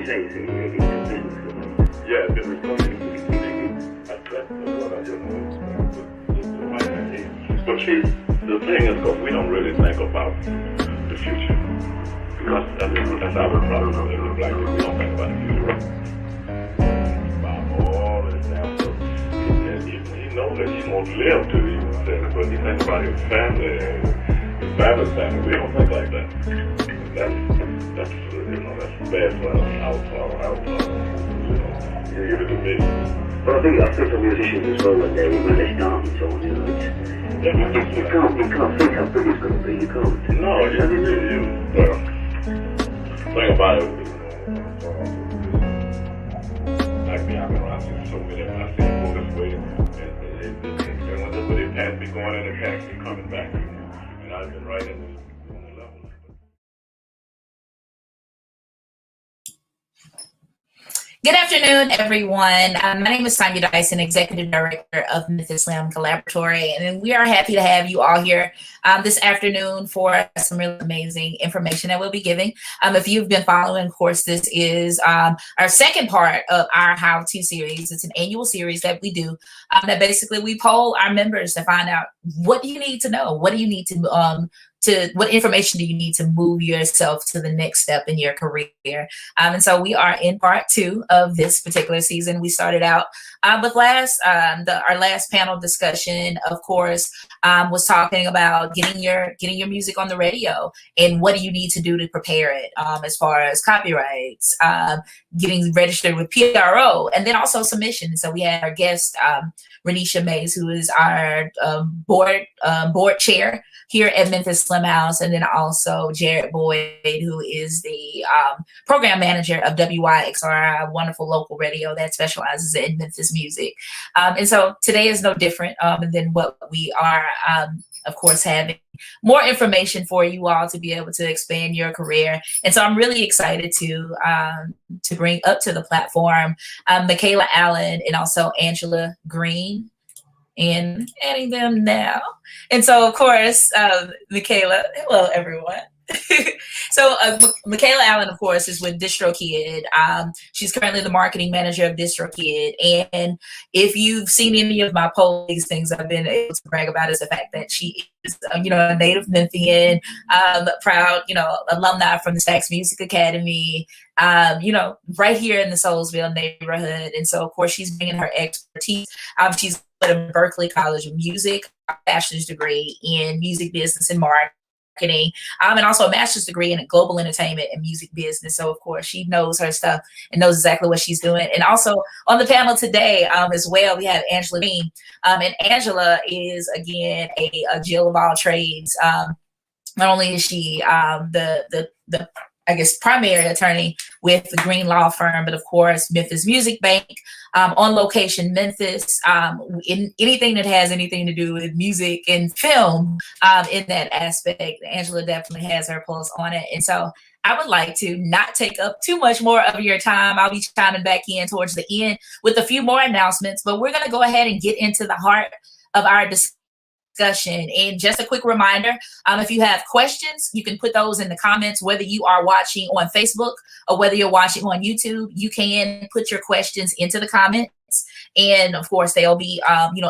you say, it's business for them. Yeah, business for them. That's what I just know. But see, the thing is, because we don't really think about the future. Because that's our problem as black people. We don't think about the future. About all this damn stuff. He knows that he won't live to be said, but he thinks about his family and his family's family. We don't think like that. That's bad for our give it to me. But I think for musicians as well, when they start and so on, you know, you can't think how big it's going to be. You can't. No, well, think about it. Like me, I've been around so many. I've seen people this way, and when it has me going and it has me coming back, and I've been right in the level. Good afternoon, everyone. My name is Tanya Dyson, Executive Director of Memphis Musiq Banq Collaboratory, and we are happy to have you all here this afternoon for some really amazing information that we'll be giving. If you've been following, of course, this is our second part of our How-To series. It's an annual series that we do that basically we poll our members to find out what do you need to know, what do you need to what information do you need to move yourself to the next step in your career. And so we are in part 2 of this particular season. We started out with our last panel discussion, of course, was talking about getting your music on the radio and what do you need to do to prepare it as far as copyrights, getting registered with PRO, and then also submission. So we had our guest, Renisha Mays, who is our board chair here at Memphis Slim House, and then also Jared Boyd, who is the program manager of WYXR, a wonderful local radio that specializes in Memphis music. And so today is no different than what we are, of course, having more information for you all to be able to expand your career. And so I'm really excited to bring up to the platform Mikaela Allen and also Angela Green, and adding them now. And so, of course, Mikaela, hello, everyone. So Mikaela Allen, of course, is with Distrokid. She's currently the marketing manager of Distrokid. And if you've seen any of my posts, things I've been able to brag about is the fact that she is, a native Memphian, proud, alumni from the Stax Music Academy, right here in the Soulsville neighborhood. And so, of course, she's bringing her expertise. She's at Berkeley College of Music, a bachelor's degree in music business and marketing, and also a master's degree in global entertainment and music business. So, of course, she knows her stuff and knows exactly what she's doing. And also on the panel today as well, we have Angela Green. And Angela is, again, a Jill of all trades. Not only is she the primary attorney with the Green Law Firm, but of course, Memphis Musiq Banq, on location Memphis, in anything that has anything to do with music and film, in that aspect. Angela definitely has her pulse on it. And so I would like to not take up too much more of your time. I'll be chiming back in towards the end with a few more announcements, but we're going to go ahead and get into the heart of our discussion. And just a quick reminder, if you have questions, you can put those in the comments, whether you are watching on Facebook or whether you're watching on YouTube. You can put your questions into the comments, and of course they'll be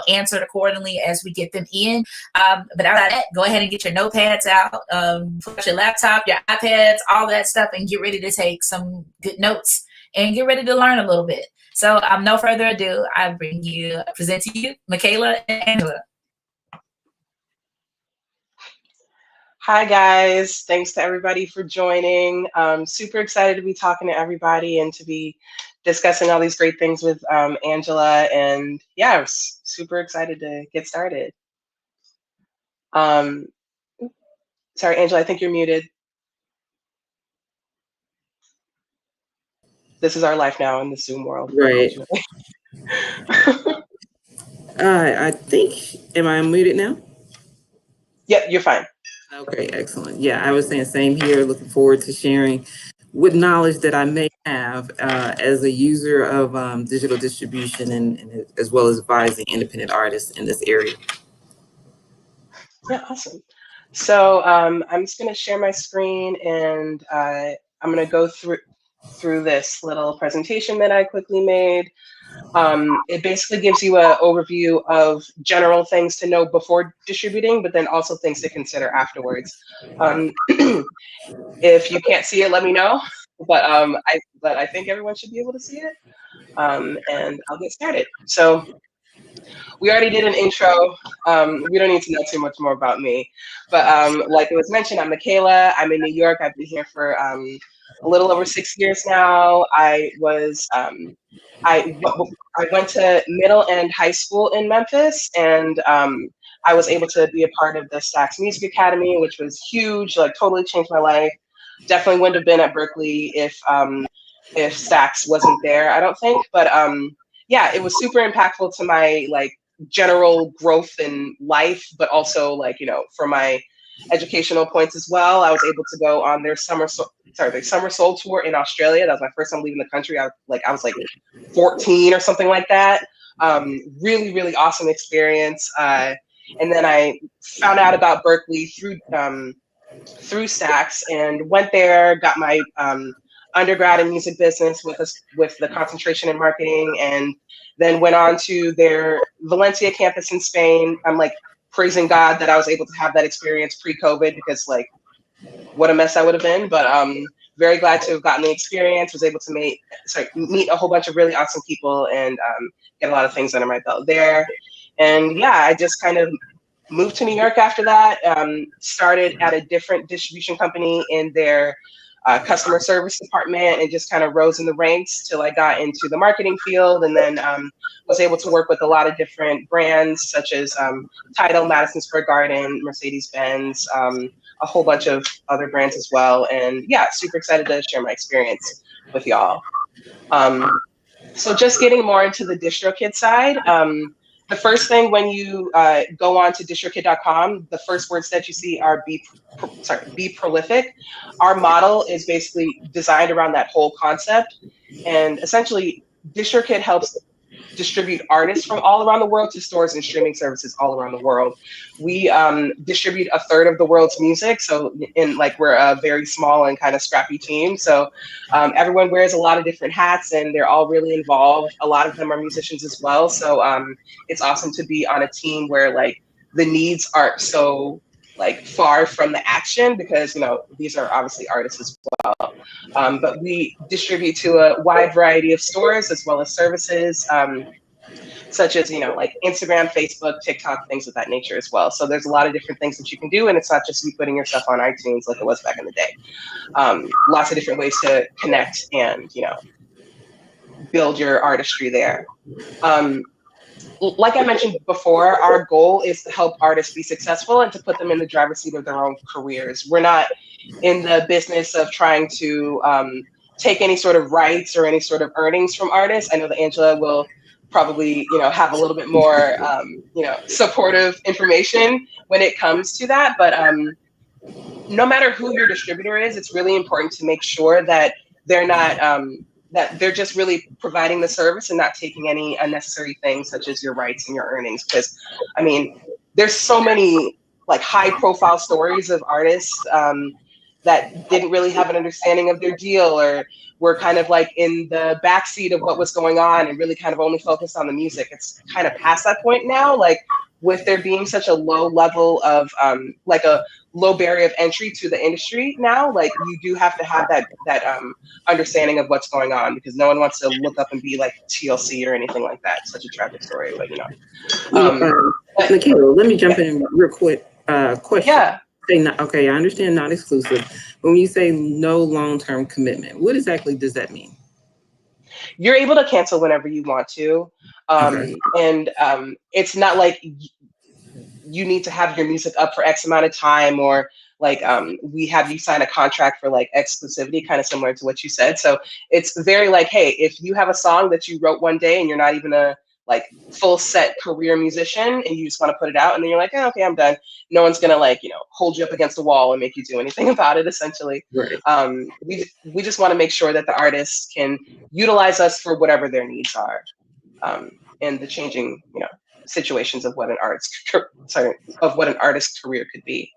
answered accordingly as we get them in. But out of that, go ahead and get your notepads out, put your laptop, your iPads, all that stuff, and get ready to take some good notes and get ready to learn a little bit. So no further ado, I present to you Mikaela and Angela. Hi, guys. Thanks to everybody for joining. Super excited to be talking to everybody and to be discussing all these great things with Angela. And yeah, I was super excited to get started. Sorry, Angela, I think you're muted. This is our life now in the Zoom world. Right. I think, am I muted now? Yep, you're fine. Okay, excellent. Yeah, I was saying same here. Looking forward to sharing with knowledge that I may have as a user of digital distribution and as well as advising independent artists in this area. Yeah, awesome. So I'm just going to share my screen, and I'm going to go through. through this little presentation that I quickly made. It basically gives you an overview of general things to know before distributing, but then also things to consider afterwards. If you can't see it, let me know. But I think everyone should be able to see it. And I'll get started. So we already did an intro. We don't need to know too much more about me. But like it was mentioned, I'm Mikaela. I'm in New York. I've been here for a little over 6 years now. I went to middle and high school in Memphis, and I was able to be a part of the Stax Music Academy, which was huge, like totally changed my life. Definitely wouldn't have been at Berkeley if Stax wasn't there, I don't think. But yeah, it was super impactful to my like general growth in life, but also like, you know, for my educational points as well. I was able to go on their summer soul tour in Australia. That was my first time leaving the country. I was like 14 or something like that. Really, really awesome experience. And then I found out about Berkeley through Stax and went there, got my undergrad in music business with the concentration in marketing, and then went on to their Valencia campus in Spain. I'm like praising God that I was able to have that experience pre-COVID, because like what a mess that would have been. But very glad to have gotten the experience, was able to meet a whole bunch of really awesome people and get a lot of things under my belt there. And yeah, I just kind of moved to New York after that, started at a different distribution company in their customer service department, and just kind of rose in the ranks till I got into the marketing field, and then was able to work with a lot of different brands such as Tidal, Madison Square Garden, Mercedes-Benz, a whole bunch of other brands as well. And yeah, super excited to share my experience with y'all. So just getting more into the Distrokid side, the first thing when you go on to distrokid.com, the first words that you see are be prolific. Our model is basically designed around that whole concept. And essentially, Distrokid helps distribute artists from all around the world to stores and streaming services all around the world. We distribute a third of the world's music. So we're a very small and kind of scrappy team. So everyone wears a lot of different hats, and they're all really involved. A lot of them are musicians as well. So it's awesome to be on a team where like the needs aren't so like far from the action, because, you know, these are obviously artists as well. But we distribute to a wide variety of stores as well as services, such as, you know, like Instagram, Facebook, TikTok, things of that nature as well. So there's a lot of different things that you can do, and it's not just you putting your stuff on iTunes like it was back in the day. Lots of different ways to connect and, you know, build your artistry there. Like I mentioned before, our goal is to help artists be successful and to put them in the driver's seat of their own careers. We're not in the business of trying to take any sort of rights or any sort of earnings from artists. I know that Angela will probably, you know, have a little bit more, you know, supportive information when it comes to that. But no matter who your distributor is, it's really important to make sure that they're not that they're just really providing the service and not taking any unnecessary things such as your rights and your earnings. Because, I mean, there's so many like high profile stories of artists that didn't really have an understanding of their deal, or were kind of like in the backseat of what was going on and really kind of only focused on the music. It's kind of past that point now, like with there being such a low level of like a low barrier of entry to the industry now, like you do have to have that understanding of what's going on, because no one wants to look up and be like TLC or anything like that. Such a tragic story, but you know. Mikaela, let me jump in real quick. Question. Yeah. Okay, I understand not exclusive. But when you say no long-term commitment, what exactly does that mean? You're able to cancel whenever you want to. Okay. And it's not like you need to have your music up for X amount of time, or like we have you sign a contract for like exclusivity, kind of similar to what you said. So it's very like, hey, if you have a song that you wrote one day and you're not even a like full set career musician and you just want to put it out and then you're like, oh, okay, I'm done. No one's gonna like, you know, hold you up against the wall and make you do anything about it, essentially. Right. We just want to make sure that the artists can utilize us for whatever their needs are, and the changing, you know, situations of what an artist's career could be.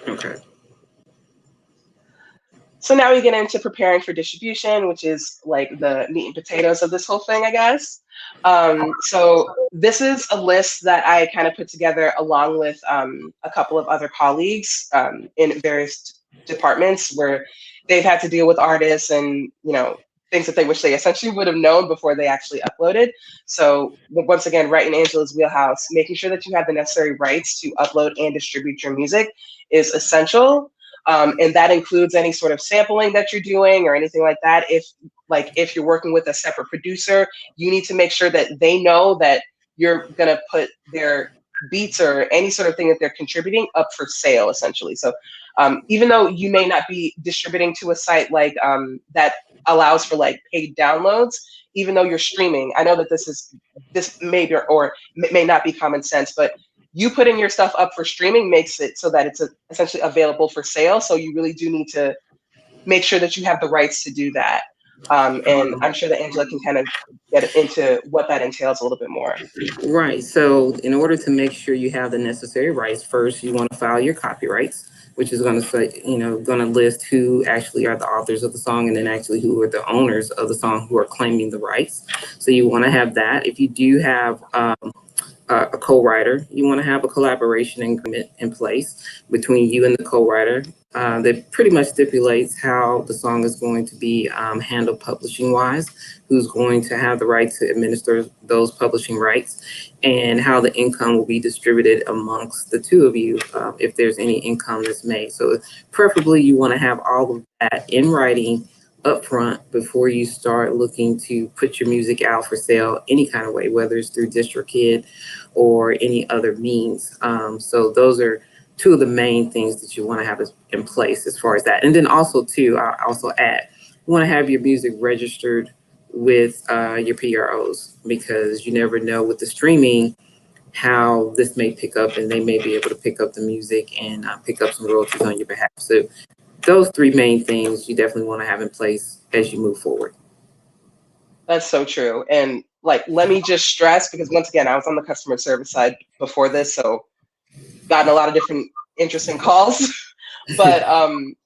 Okay. So now we get into preparing for distribution, which is like the meat and potatoes of this whole thing, I guess. So this is a list that I kind of put together along with a couple of other colleagues in various departments where they've had to deal with artists and, you know, things that they wish they essentially would have known before they actually uploaded. So once again, right in Angela's wheelhouse, making sure that you have the necessary rights to upload and distribute your music is essential. And that includes any sort of sampling that you're doing or anything like that. If you're working with a separate producer, you need to make sure that they know that you're gonna put their beats or any sort of thing that they're contributing up for sale, essentially. So even though you may not be distributing to a site like that allows for like paid downloads, even though you're streaming, I know that this may be or may not be common sense, but you putting your stuff up for streaming makes it so that it's essentially available for sale. So you really do need to make sure that you have the rights to do that. And I'm sure that Angela can kind of get into what that entails a little bit more. Right. So in order to make sure you have the necessary rights, first you want to file your copyrights, which is going to say, going to list who actually are the authors of the song and then actually who are the owners of the song who are claiming the rights. So you want to have that. If you do have a co-writer, you want to have a collaboration agreement in place between you and the co-writer that pretty much stipulates how the song is going to be handled publishing wise, who's going to have the right to administer those publishing rights, and how the income will be distributed amongst the two of you if there's any income that's made. So preferably you want to have all of that in writing upfront before you start looking to put your music out for sale any kind of way, whether it's through Distrokid or any other means. So those are two of the main things that you want to have in place as far as that. And then also too, I also add, you want to have your music registered with your PROs, because you never know with the streaming how this may pick up, and they may be able to pick up the music and pick up some royalties on your behalf. So those three main things you definitely want to have in place as you move forward. That's so true. And like, let me just stress, because once again, I was on the customer service side before this, so gotten a lot of different interesting calls. But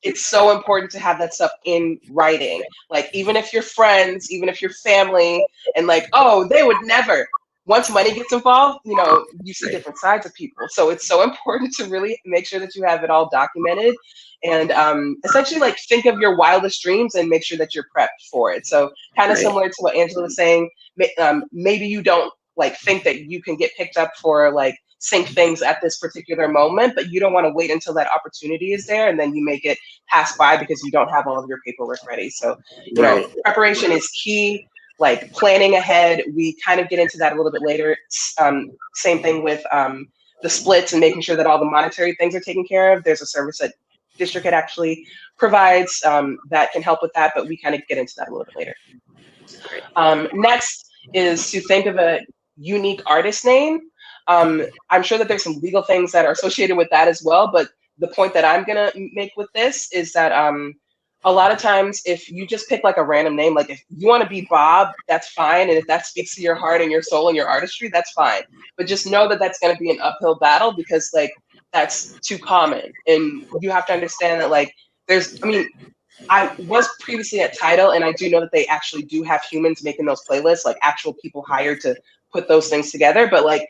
it's so important to have that stuff in writing. Like, even if you're friends, even if you're family, and like, oh, they would never. Once money gets involved, you see different sides of people. So it's so important to really make sure that you have it all documented, and essentially like think of your wildest dreams and make sure that you're prepped for it. So kind of similar to what Angela was saying, maybe you don't like think that you can get picked up for like sync things at this particular moment, but you don't want to wait until that opportunity is there and then you make it pass by because you don't have all of your paperwork ready. So, preparation is key. Like planning ahead, we kind of get into that a little bit later. Same thing with the splits and making sure that all the monetary things are taken care of. There's a service that Distrokid actually provides that can help with that, but we kind of get into that a little bit later. Next is to think of a unique artist name. I'm sure that there's some legal things that are associated with that as well, but the point that I'm gonna make with this is that a lot of times if you just pick like a random name, like if you want to be Bob, that's fine, and if that speaks to your heart and your soul and your artistry, that's fine. But just know that that's going to be an uphill battle, because like that's too common, and you have to understand that like I was previously at Tidal, and I do know that they actually do have humans making those playlists, like actual people hired to put those things together, but like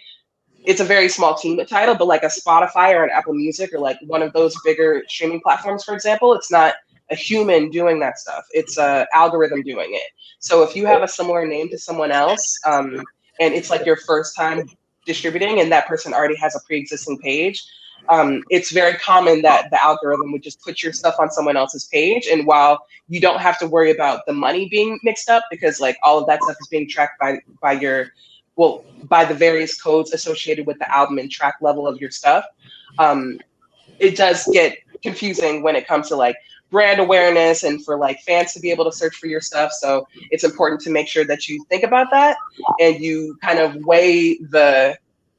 it's a very small team at Tidal. But like a Spotify or an Apple Music or like one of those bigger streaming platforms, for example, it's not a human doing that stuff. It's an algorithm doing it. So if you have a similar name to someone else, and it's like your first time distributing and that person already has a pre-existing page, it's very common that the algorithm would just put your stuff on someone else's page. And while you don't have to worry about the money being mixed up, because like all of that stuff is being tracked by the various codes associated with the album and track level of your stuff, it does get confusing when it comes to like brand awareness and for like fans to be able to search for your stuff. So it's important to make sure that you think about that and you kind of weigh the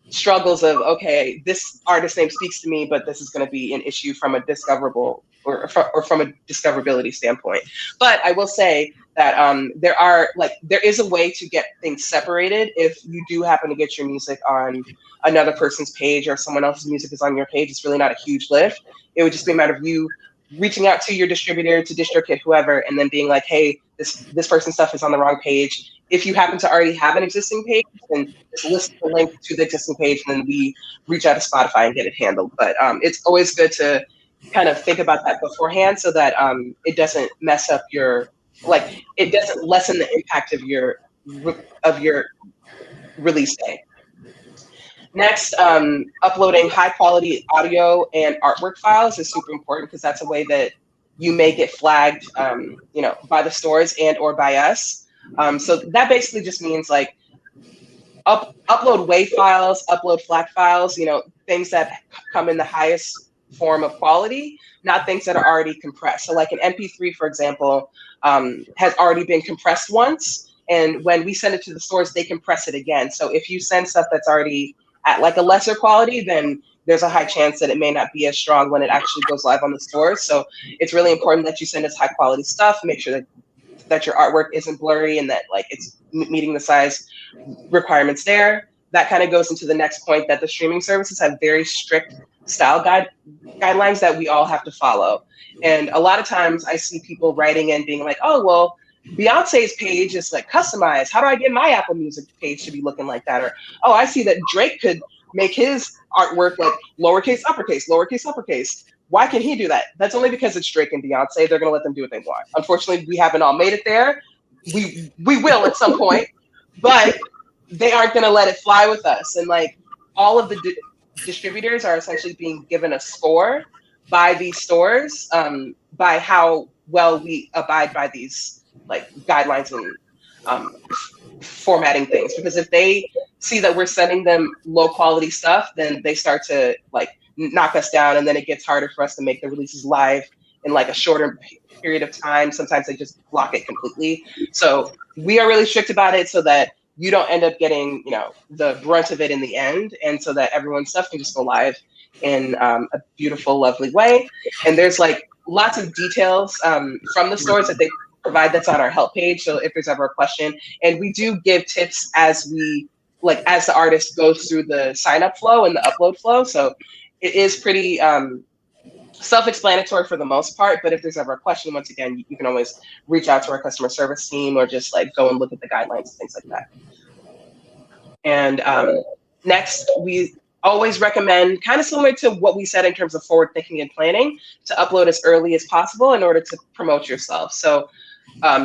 struggles of, okay, this artist name speaks to me, but this is going to be an issue from a discoverable or from a discoverability standpoint. But I will say that there is a way to get things separated. If you do happen to get your music on another person's page or someone else's music is on your page, it's really not a huge lift. It would just be a matter of you reaching out to your distributor, to Distrokid, whoever, and then being like, hey, this person's stuff is on the wrong page. If you happen to already have an existing page, then just list the link to the existing page, and then we reach out to Spotify and get it handled. But it's always good to kind of think about that beforehand so that it doesn't mess up your, like, it doesn't lessen the impact of your release day. Next, uploading high quality audio and artwork files is super important because that's a way that you may get flagged, you know, by the stores and or by us. So that basically just means like upload WAV files, upload FLAC files, you know, things that come in the highest form of quality, not things that are already compressed. So like an MP3, for example, has already been compressed once. And when we send it to the stores, they compress it again. So if you send stuff that's already at like a lesser quality, then there's a high chance that it may not be as strong when it actually goes live on the stores. So it's really important that you send us high quality stuff, make sure that your artwork isn't blurry and that like it's meeting the size requirements there. That kind of goes into the next point, that the streaming services have very strict style guidelines that we all have to follow. And a lot of times I see people writing in being like, oh, well, Beyonce's page is like customized. How do I get my Apple Music page to be looking like that? Or, oh, I see that Drake could make his artwork like lowercase, uppercase, lowercase, uppercase. Why can he do that? That's only because it's Drake and Beyonce. They're going to let them do what they want. Unfortunately, we haven't all made it there. We will at some point, but they aren't going to let it fly with us. And like all of the distributors are essentially being given a score by these stores by how well we abide by these like guidelines and formatting things. Because if they see that we're sending them low quality stuff, then they start to like knock us down, and then it gets harder for us to make the releases live in like a shorter period of time. Sometimes they just block it completely. So we are really strict about it so that you don't end up getting, you know, the brunt of it in the end, and so that everyone's stuff can just go live in a beautiful, lovely way. And there's like lots of details from the stores that they provide that's on our help page. So if there's ever a question, and we do give tips as we like as the artist goes through the sign up flow and the upload flow. So it is pretty self-explanatory for the most part, but if there's ever a question, once again, you can always reach out to our customer service team or just like go and look at the guidelines and things like that. And next, we always recommend, kind of similar to what we said in terms of forward thinking and planning, to upload as early as possible in order to promote yourself. So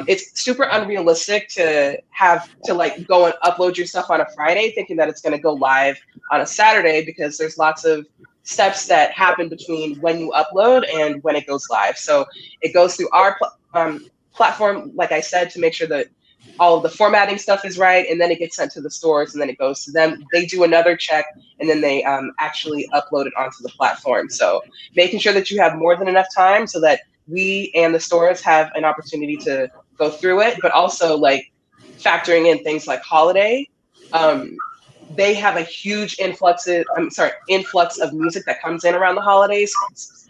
it's super unrealistic to have to like go and upload your stuff on a Friday thinking that it's going to go live on a Saturday, because there's lots of steps that happen between when you upload and when it goes live. So it goes through our platform, like I said, to make sure that all of the formatting stuff is right, and then it gets sent to the stores, and then it goes to them. They do another check, and then they actually upload it onto the platform. So making sure that you have more than enough time so that we and the stores have an opportunity to go through it, but also like factoring in things like holiday. They have a huge influx of music that comes in around the holidays,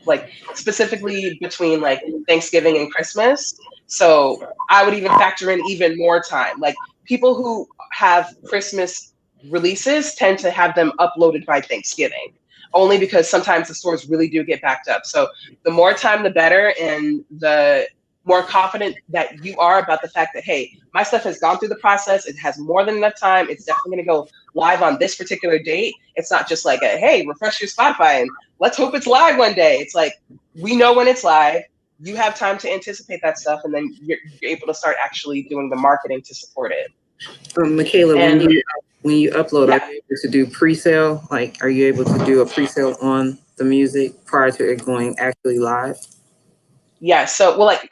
like specifically between like Thanksgiving and Christmas. So I would even factor in even more time. Like people who have Christmas releases tend to have them uploaded by Thanksgiving, only because sometimes the stores really do get backed up. So the more time, the better, and the more confident that you are about the fact that, hey, my stuff has gone through the process, it has more than enough time, it's definitely gonna go live on this particular date. It's not just like a, hey, refresh your Spotify and let's hope it's live one day. It's like, we know when it's live, you have time to anticipate that stuff, and then you're able to start actually doing the marketing to support it. Mikaela, when you upload, are you able to do pre-sale? Like, are you able to do a pre-sale on the music prior to it going actually live? Yeah, so, well, like,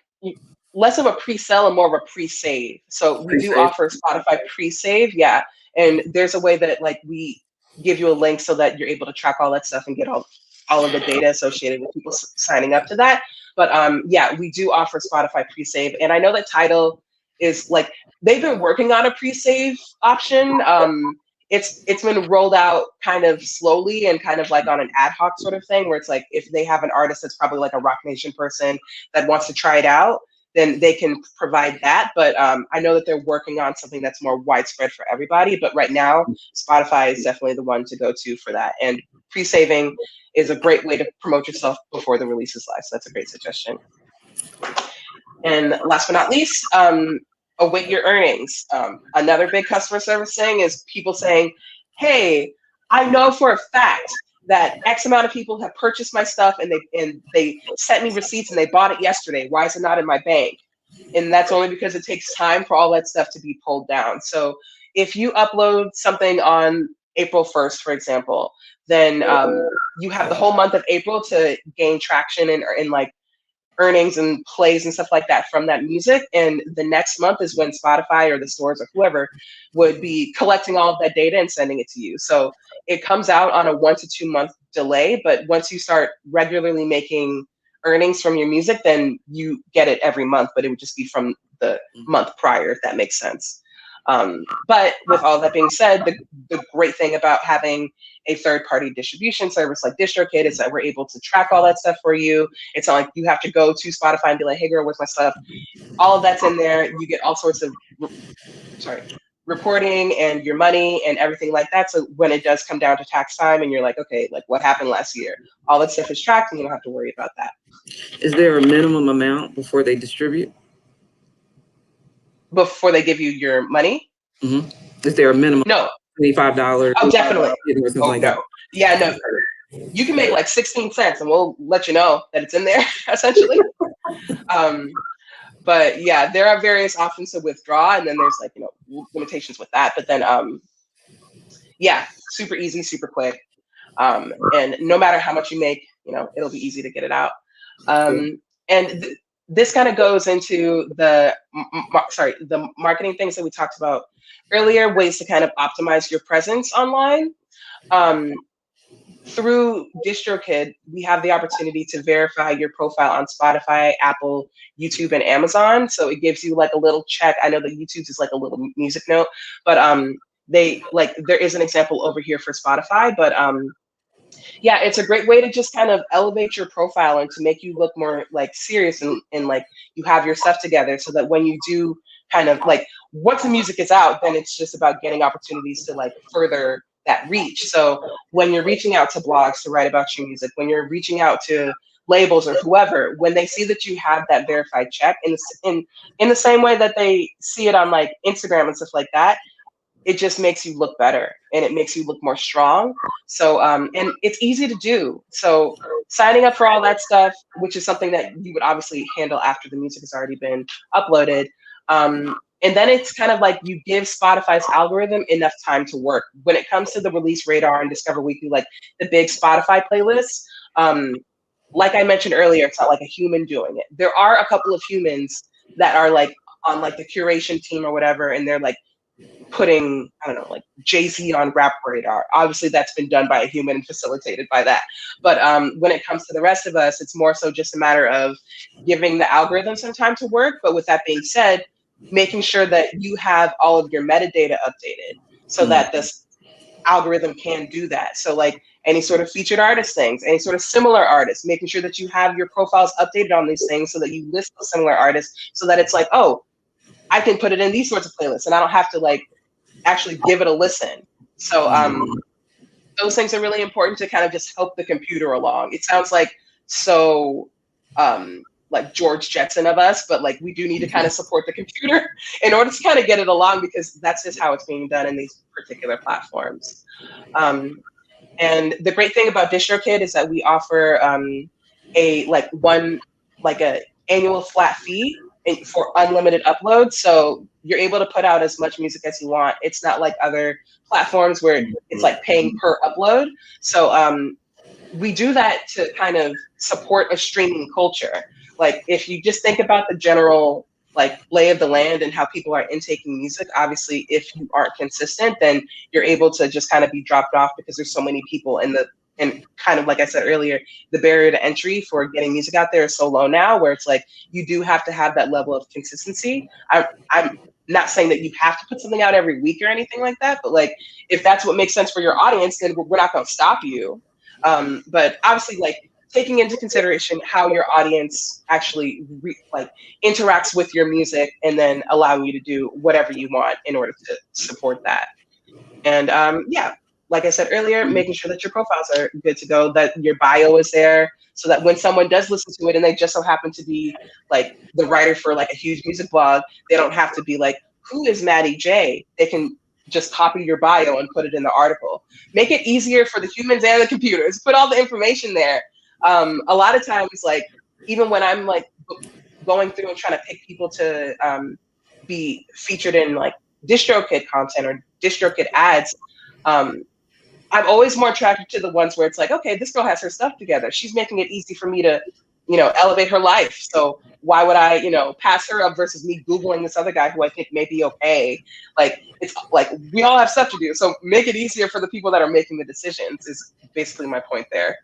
less of a pre-sale and more of a pre-save. So we do offer Spotify pre-save, yeah. And there's a way that like we give you a link so that you're able to track all that stuff and get all of the data associated with people signing up to that. But yeah, we do offer Spotify pre-save. And I know that Tidal is like, they've been working on a pre-save option. It's been rolled out kind of slowly and kind of like on an ad hoc sort of thing, where it's like if they have an artist that's probably like a Rock Nation person that wants to try it out, then they can provide that. But I know that they're working on something that's more widespread for everybody. But right now, Spotify is definitely the one to go to for that. And pre-saving is a great way to promote yourself before the release is live. So that's a great suggestion. And last but not least, await your earnings. Another big customer service thing is people saying, hey, I know for a fact that X amount of people have purchased my stuff and they sent me receipts and they bought it yesterday. Why is it not in my bank? And that's only because it takes time for all that stuff to be pulled down. So if you upload something on April 1st, for example, then you have the whole month of April to gain traction in like earnings and plays and stuff like that from that music. And the next month is when Spotify or the stores or whoever would be collecting all of that data and sending it to you. So it comes out on a 1 to 2 month delay, but once you start regularly making earnings from your music, then you get it every month, but it would just be from the month prior, if that makes sense. But with all that being said, the great thing about having a third-party distribution service like Distrokid is that we're able to track all that stuff for you. It's not like you have to go to Spotify and be like, hey girl, where's my stuff? All of that's in there. You get all sorts of reporting and your money and everything like that. So when it does come down to tax time and you're like, okay, like what happened last year? All that stuff is tracked and you don't have to worry about that. Is there a minimum amount before they distribute? Before they give you your money? Mm-hmm. Is there a minimum? No. $25? Oh, definitely. Or something like no. that? Yeah, no. You can make like 16 cents and we'll let you know that it's in there, essentially. But yeah, there are various options to withdraw, and then there's like, you know, limitations with that. But then, yeah, super easy, super quick. And no matter how much you make, you know, it'll be easy to get it out. And this kind of goes into the marketing things that we talked about earlier, ways to kind of optimize your presence online. Through Distrokid, we have the opportunity to verify your profile on Spotify, Apple, YouTube, and Amazon. So it gives you like a little check. I know that YouTube's is like a little music note, but there is an example over here for Spotify, but yeah, it's a great way to just kind of elevate your profile and to make you look more like serious and like you have your stuff together, so that when you do kind of like, once the music is out, then it's just about getting opportunities to like further that reach. So when you're reaching out to blogs to write about your music, when you're reaching out to labels or whoever, when they see that you have that verified check in the same way that they see it on like Instagram and stuff like that, it just makes you look better and it makes you look more strong. So, and it's easy to do. So signing up for all that stuff, which is something that you would obviously handle after the music has already been uploaded. And then it's kind of like you give Spotify's algorithm enough time to work. When it comes to the Release Radar and Discover Weekly, like the big Spotify playlists, like I mentioned earlier, it's not like a human doing it. There are a couple of humans that are like on like the curation team or whatever, and they're like putting, I don't know, like Jay-Z on Rap Radar. Obviously that's been done by a human and facilitated by that. But when it comes to the rest of us, it's more so just a matter of giving the algorithm some time to work. But with that being said, making sure that you have all of your metadata updated so that this algorithm can do that. So like any sort of featured artist things, any sort of similar artists, making sure that you have your profiles updated on these things so that you list the similar artists, so that it's like, oh, I can put it in these sorts of playlists and I don't have to like actually give it a listen. So those things are really important to kind of just help the computer along. It sounds like so like George Jetson of us, but like we do need to kind of support the computer in order to kind of get it along, because that's just how it's being done in these particular platforms. And the great thing about Distrokid is that we offer a annual flat fee for unlimited uploads. So you're able to put out as much music as you want. It's not like other platforms where it's like paying per upload. So we do that to kind of support a streaming culture. Like if you just think about the general like lay of the land and how people are intaking music, obviously if you aren't consistent, then you're able to just kind of be dropped off because there's so many people and kind of like I said earlier, the barrier to entry for getting music out there is so low now, where it's like you do have to have that level of consistency. I'm not saying that you have to put something out every week or anything like that, but like if that's what makes sense for your audience, then we're not going to stop you. But obviously, like taking into consideration how your audience actually interacts with your music, and then allowing you to do whatever you want in order to support that. And yeah, like I said earlier, making sure that your profiles are good to go, that your bio is there, so that when someone does listen to it and they just so happen to be like the writer for like a huge music blog, they don't have to be like, who is Maddie J? They can just copy your bio and put it in the article. Make it easier for the humans and the computers. Put all the information there. A lot of times, like even when I'm like going through and trying to pick people to be featured in like Distrokid content or Distrokid ads, I'm always more attracted to the ones where it's like, okay, this girl has her stuff together. She's making it easy for me to, elevate her life. So why would I, pass her up versus me Googling this other guy who I think may be okay? Like, it's like we all have stuff to do. So make it easier for the people that are making the decisions is basically my point there.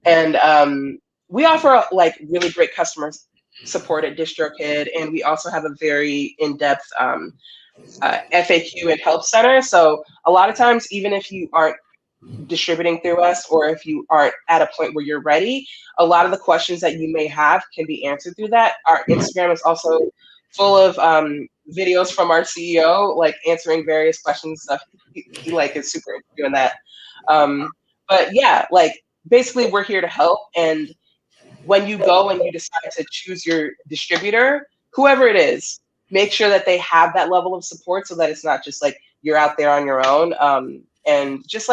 And we offer like really great customer support at Distrokid, and we also have a very in-depth FAQ and help center. So a lot of times, even if you aren't distributing through us, or if you aren't at a point where you're ready, a lot of the questions that you may have can be answered through that. Our Instagram is also full of videos from our CEO, like answering various questions and stuff. He like is super into doing that. But yeah, like basically we're here to help. And when you go and you decide to choose your distributor, whoever it is, make sure that they have that level of support, so that it's not just like you're out there on your own. And just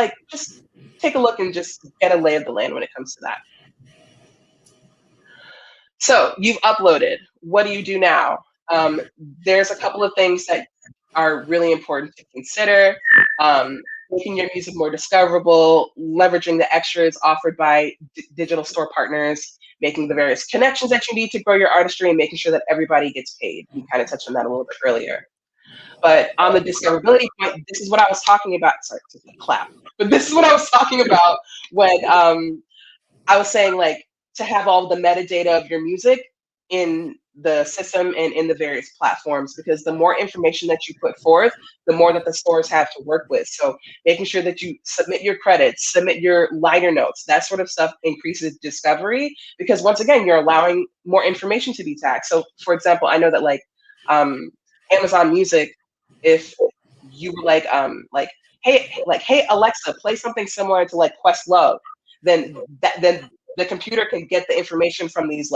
take a look and just get a lay of the land when it comes to that. So you've uploaded. What do you do now? There's a couple of things that are really important to consider. Making your music more discoverable, leveraging the extras offered by digital store partners, making the various connections that you need to grow your artistry, and making sure that everybody gets paid. We kind of touched on that a little bit earlier. But on the discoverability point, this is what I was talking about. Sorry, clap. But this is what I was talking about when I was saying, like, to have all the metadata of your music in the system and in the various platforms, because the more information that you put forth, the more that the stores have to work with. So making sure that you submit your credits, submit your liner notes, that sort of stuff increases discovery, because once again, you're allowing more information to be tagged. So for example, I know that like Amazon Music, if you were like, hey Alexa, play something similar to like Questlove, then the computer can get the information from these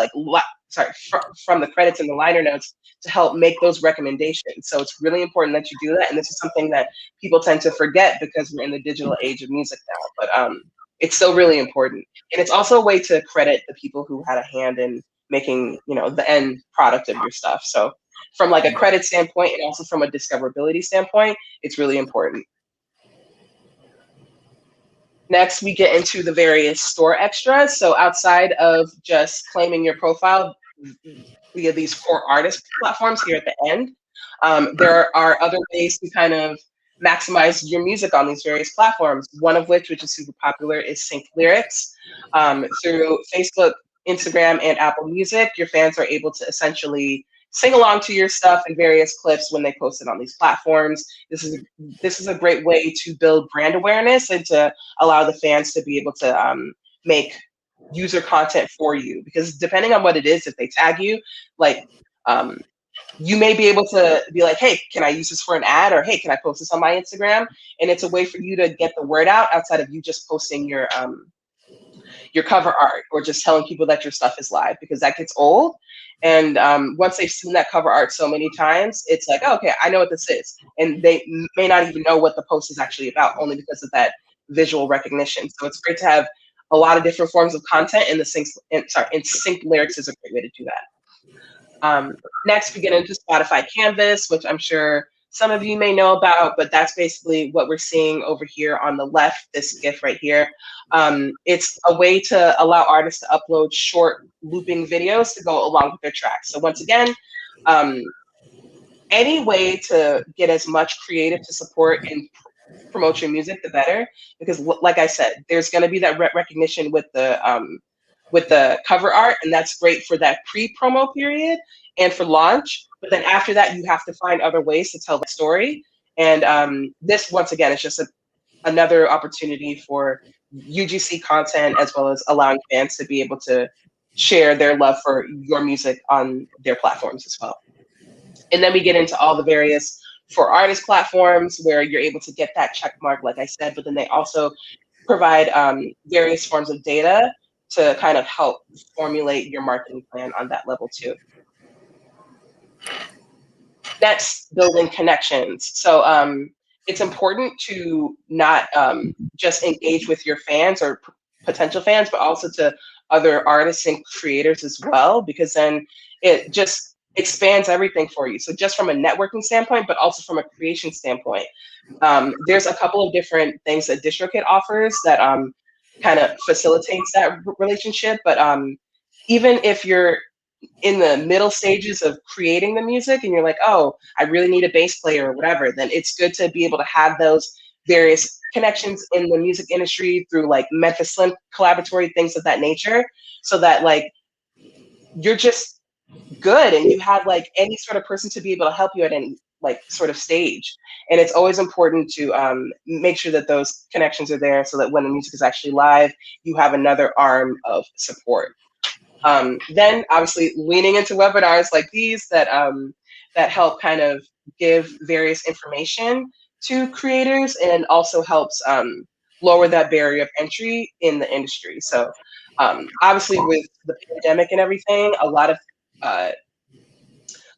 from the credits and the liner notes to help make those recommendations. So it's really important that you do that, and this is something that people tend to forget because we're in the digital age of music now. But it's still really important, and it's also a way to credit the people who had a hand in making the end product of your stuff. So from like a credit standpoint and also from a discoverability standpoint, it's really important. Next, we get into the various store extras. So outside of just claiming your profile via these 4 artist platforms here at the end, there are other ways to kind of maximize your music on these various platforms, one of which is super popular, is sync lyrics. Through Facebook, Instagram, and Apple Music, your fans are able to essentially sing along to your stuff in various clips when they post it on these platforms. This is a great way to build brand awareness and to allow the fans to be able to make user content for you, because depending on what it is, if they tag you, like you may be able to be like, hey, can I use this for an ad? Or hey, can I post this on my Instagram? And it's a way for you to get the word out outside of you just posting your cover art or just telling people that your stuff is live, because that gets old. And once they've seen that cover art so many times, it's like, oh, okay, I know what this is. And they may not even know what the post is actually about, only because of that visual recognition. So it's great to have a lot of different forms of content, and sync lyrics is a great way to do that. Next, we get into Spotify Canvas, which I'm sure some of you may know about, but that's basically what we're seeing over here on the left, this GIF right here. It's a way to allow artists to upload short looping videos to go along with their tracks. So once again, any way to get as much creative to support and promote your music, the better, because like I said, there's going to be that recognition with the cover art, and that's great for that pre-promo period and for launch. But then after that, you have to find other ways to tell the story. And this, once again, is just another opportunity for UGC content, as well as allowing fans to be able to share their love for your music on their platforms as well. And then we get into all the various for artist platforms where you're able to get that check mark, like I said, but then they also provide various forms of data to kind of help formulate your marketing plan on that level too. Next, building connections. So it's important to not just engage with your fans or potential fans, but also to other artists and creators as well, because then it just expands everything for you. So just from a networking standpoint, but also from a creation standpoint. There's a couple of different things that Distrokid offers that kind of facilitates that relationship. But even if you're in the middle stages of creating the music and you're like, oh, I really need a bass player or whatever, then it's good to be able to have those various connections in the music industry through like Memphis Slim collaboratory, things of that nature, so that like you're just good and you have like any sort of person to be able to help you at any like sort of stage. And it's always important to make sure that those connections are there so that when the music is actually live, you have another arm of support. Then obviously leaning into webinars like these that that help kind of give various information to creators and also helps lower that barrier of entry in the industry. So obviously with the pandemic and everything, a lot of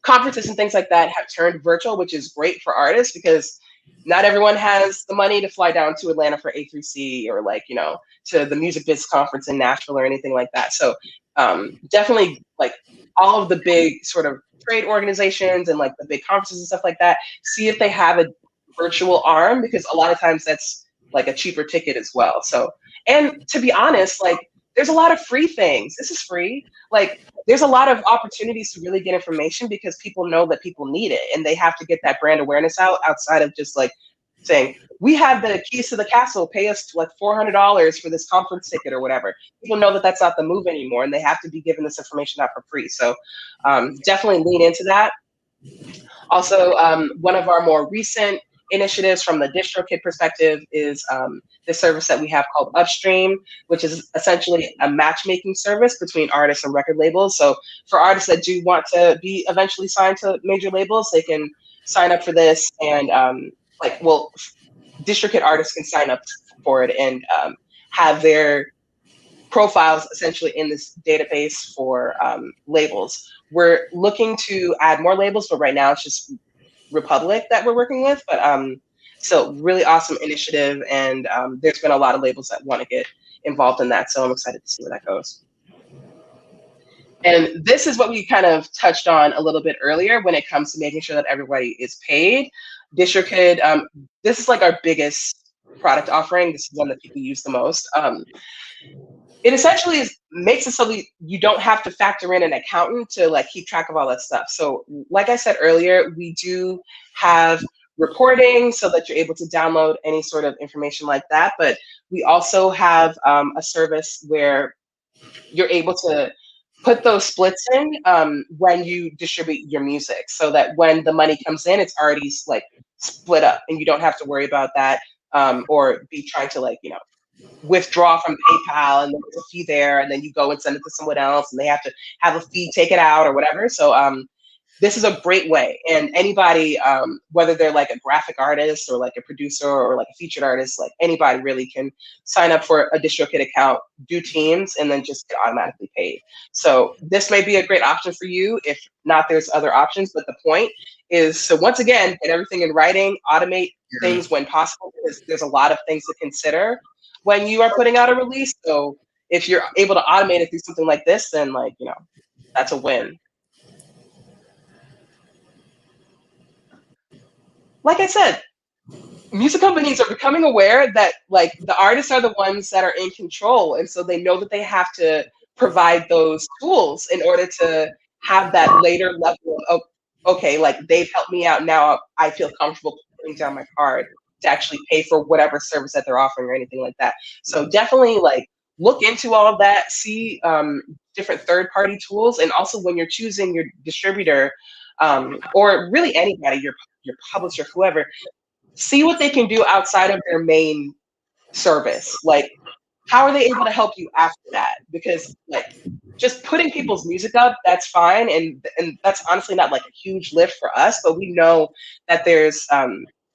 conferences and things like that have turned virtual, which is great for artists because not everyone has the money to fly down to Atlanta for A3C or like, you know, to the Music Biz conference in Nashville or anything like that. So definitely like all of the big sort of trade organizations and like the big conferences and stuff like that, see if they have a virtual arm, because a lot of times that's like a cheaper ticket as well. So, and to be honest, like there's a lot of free things. This is free. Like there's a lot of opportunities to really get information because people know that people need it and they have to get that brand awareness out outside of just like saying, we have the keys to the castle, pay us like $400 for this conference ticket or whatever. People know that that's not the move anymore and they have to be given this information out for free. So definitely lean into that. Also, one of our more recent initiatives from the Distrokid perspective is the service that we have called Upstream, which is essentially a matchmaking service between artists and record labels. So for artists that do want to be eventually signed to major labels, they can sign up for this and Distrokid artists can sign up for it and have their profiles essentially in this database for labels. We're looking to add more labels, but right now it's just Republic that we're working with. But so really awesome initiative, and there's been a lot of labels that want to get involved in that. So I'm excited to see where that goes. And this is what we kind of touched on a little bit earlier when it comes to making sure that everybody is paid. Distrokid, this is like our biggest product offering. This is one that people use the most. It essentially makes it so that you don't have to factor in an accountant to like keep track of all that stuff. So like I said earlier, we do have reporting so that you're able to download any sort of information like that. But we also have a service where you're able to put those splits in when you distribute your music, so that when the money comes in, it's already like split up and you don't have to worry about that or be trying to like, you know, withdraw from PayPal and there's a fee there and then you go and send it to someone else and they have to have a fee taken out or whatever. So this is a great way, and anybody, whether they're like a graphic artist or like a producer or like a featured artist, like anybody really can sign up for a Distrokid account, do teams, and then just get automatically paid. So this may be a great option for you. If not, there's other options, but the point is, so once again, get everything in writing, automate things when possible, because there's a lot of things to consider when you are putting out a release. So if you're able to automate it through something like this, then like, you know, that's a win. Like I said, music companies are becoming aware that like the artists are the ones that are in control. And so they know that they have to provide those tools in order to have that later level of, okay, like they've helped me out. Now I feel comfortable putting down my card to actually pay for whatever service that they're offering or anything like that. So definitely like look into all of that, see different third-party tools. And also when you're choosing your distributor or really anybody, your publisher, whoever, see what they can do outside of their main service. Like, how are they able to help you after that? Because like just putting people's music up, that's fine, and that's honestly not like a huge lift for us, but we know that there's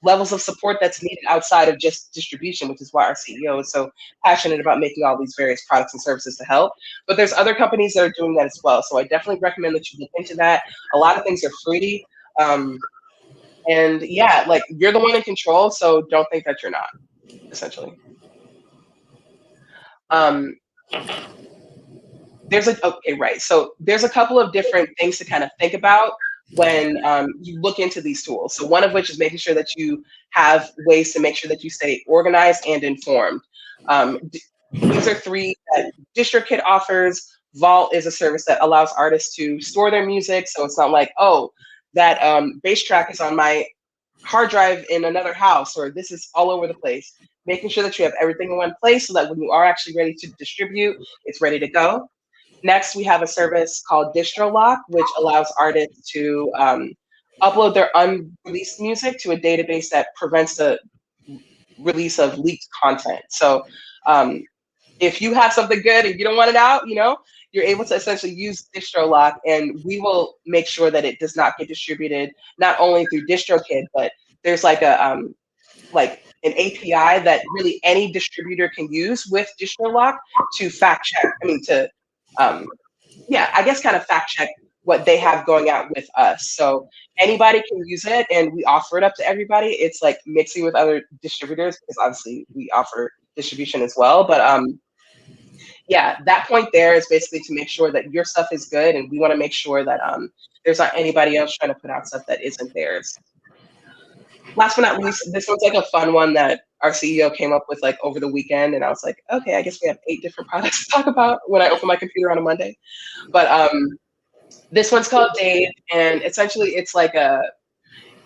levels of support that's needed outside of just distribution, which is why our CEO is so passionate about making all these various products and services to help. But there's other companies that are doing that as well. So I definitely recommend that you look into that. A lot of things are free. And yeah, like you're the one in control, so don't think that you're not, essentially. Okay, right. So there's a couple of different things to kind of think about when you look into these tools. So one of which is making sure that you have ways to make sure that you stay organized and informed. These are three that Distrokid offers. Vault is a service that allows artists to store their music. So it's not like, oh, that bass track is on my hard drive in another house, or this is all over the place. Making sure that you have everything in one place so that when you are actually ready to distribute, it's ready to go. Next, we have a service called DistroLock, which allows artists to upload their unreleased music to a database that prevents the release of leaked content. So if you have something good and you don't want it out, you know, you're able to essentially use DistroLock, and we will make sure that it does not get distributed, not only through DistroKid, but there's like a like an API that really any distributor can use with DistroLock to fact check. I mean, to yeah, I guess kind of fact check what they have going out with us. So anybody can use it, and we offer it up to everybody. It's like mixing with other distributors because obviously we offer distribution as well. But yeah, that point there is basically to make sure that your stuff is good, and we want to make sure that there's not anybody else trying to put out stuff that isn't theirs. Last but not least, this one's like a fun one that our CEO came up with like over the weekend, and I was like, okay, I guess we have 8 different products to talk about when I open my computer on a Monday. But this one's called Dave, and essentially it's like a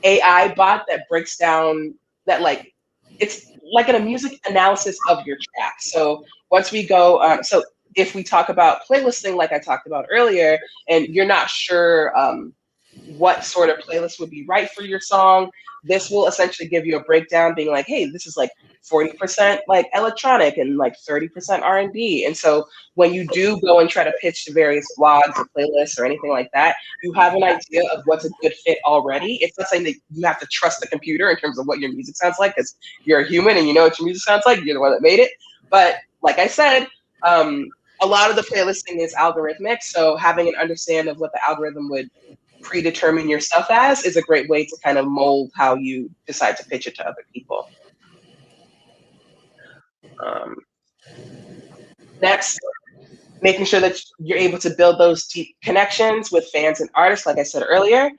AI bot that breaks down that like it's like a music analysis of your track. So once we go, so if we talk about playlisting, like I talked about earlier, and you're not sure what sort of playlist would be right for your song, this will essentially give you a breakdown being like, hey, this is like 40% like electronic and like 30% R&B. And so when you do go and try to pitch to various blogs or playlists or anything like that, you have an idea of what's a good fit already. It's not saying that you have to trust the computer in terms of what your music sounds like, because you're a human and you know what your music sounds like. You're the one that made it. But like I said, a lot of the playlisting is algorithmic. So having an understanding of what the algorithm would predetermine your stuff as is a great way to kind of mold how you decide to pitch it to other people. Next, making sure that you're able to build those deep connections with fans and artists, like I said earlier.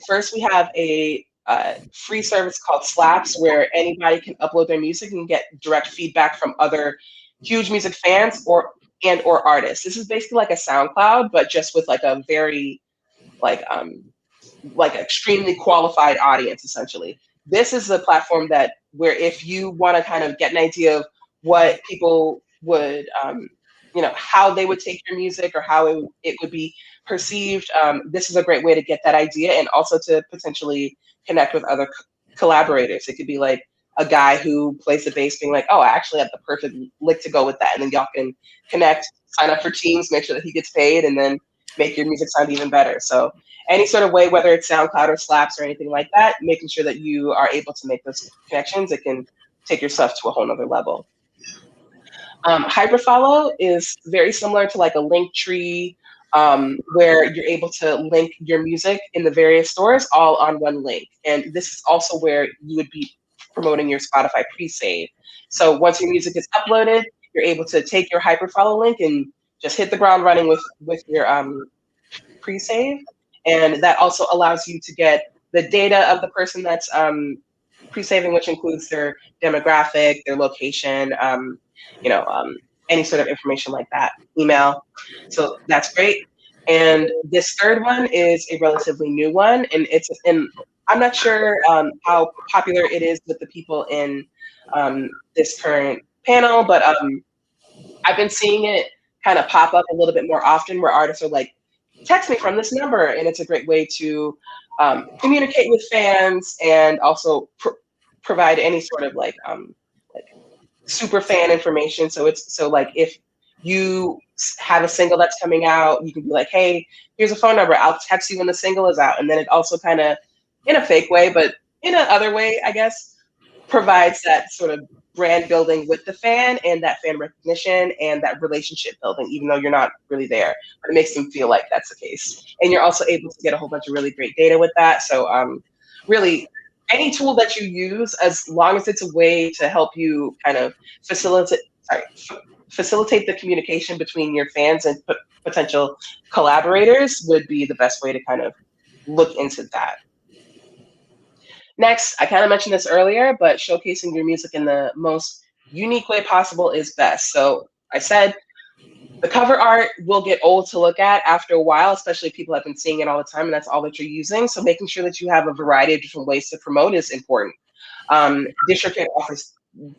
First, we have a free service called Slaps, where anybody can upload their music and get direct feedback from other huge music fans or artists. This is basically like a SoundCloud, but just with like a very like extremely qualified audience, essentially. This is the platform that where if you want to kind of get an idea of what people would, you know, how they would take your music or how it would be perceived, this is a great way to get that idea and also to potentially connect with other collaborators. It could be like a guy who plays the bass being like, oh, I actually have the perfect lick to go with that. And then y'all can connect, sign up for teams, make sure that he gets paid, and then make your music sound even better. So any sort of way, whether it's SoundCloud or Slaps or anything like that, making sure that you are able to make those connections, it can take your stuff to a whole nother level. Hyperfollow is very similar to like a link tree, where you're able to link your music in the various stores all on one link. And this is also where you would be promoting your Spotify pre-save. So once your music is uploaded, you're able to take your Hyperfollow link and just hit the ground running with your pre-save. And that also allows you to get the data of the person that's pre-saving, which includes their demographic, their location, you know, any sort of information like that, email. So that's great. And this third one is a relatively new one, and I'm not sure how popular it is with the people in this current panel, but I've been seeing it kind of pop up a little bit more often where artists are like, text me from this number. And it's a great way to communicate with fans and also provide any sort of like super fan information. So it's like if you have a single that's coming out, you can be like, hey, here's a phone number. I'll text you when the single is out. And then it also kind of, in a fake way, but in another way, I guess, provides that sort of brand building with the fan and that fan recognition and that relationship building, even though you're not really there, but it makes them feel like that's the case. And you're also able to get a whole bunch of really great data with that. So really, any tool that you use, as long as it's a way to help you kind of facilitate the communication between your fans and potential collaborators, would be the best way to kind of look into that. Next, I kind of mentioned this earlier, but showcasing your music in the most unique way possible is best. So I said the cover art will get old to look at after a while, especially if people have been seeing it all the time and that's all that you're using. So making sure that you have a variety of different ways to promote is important. Distrokid offers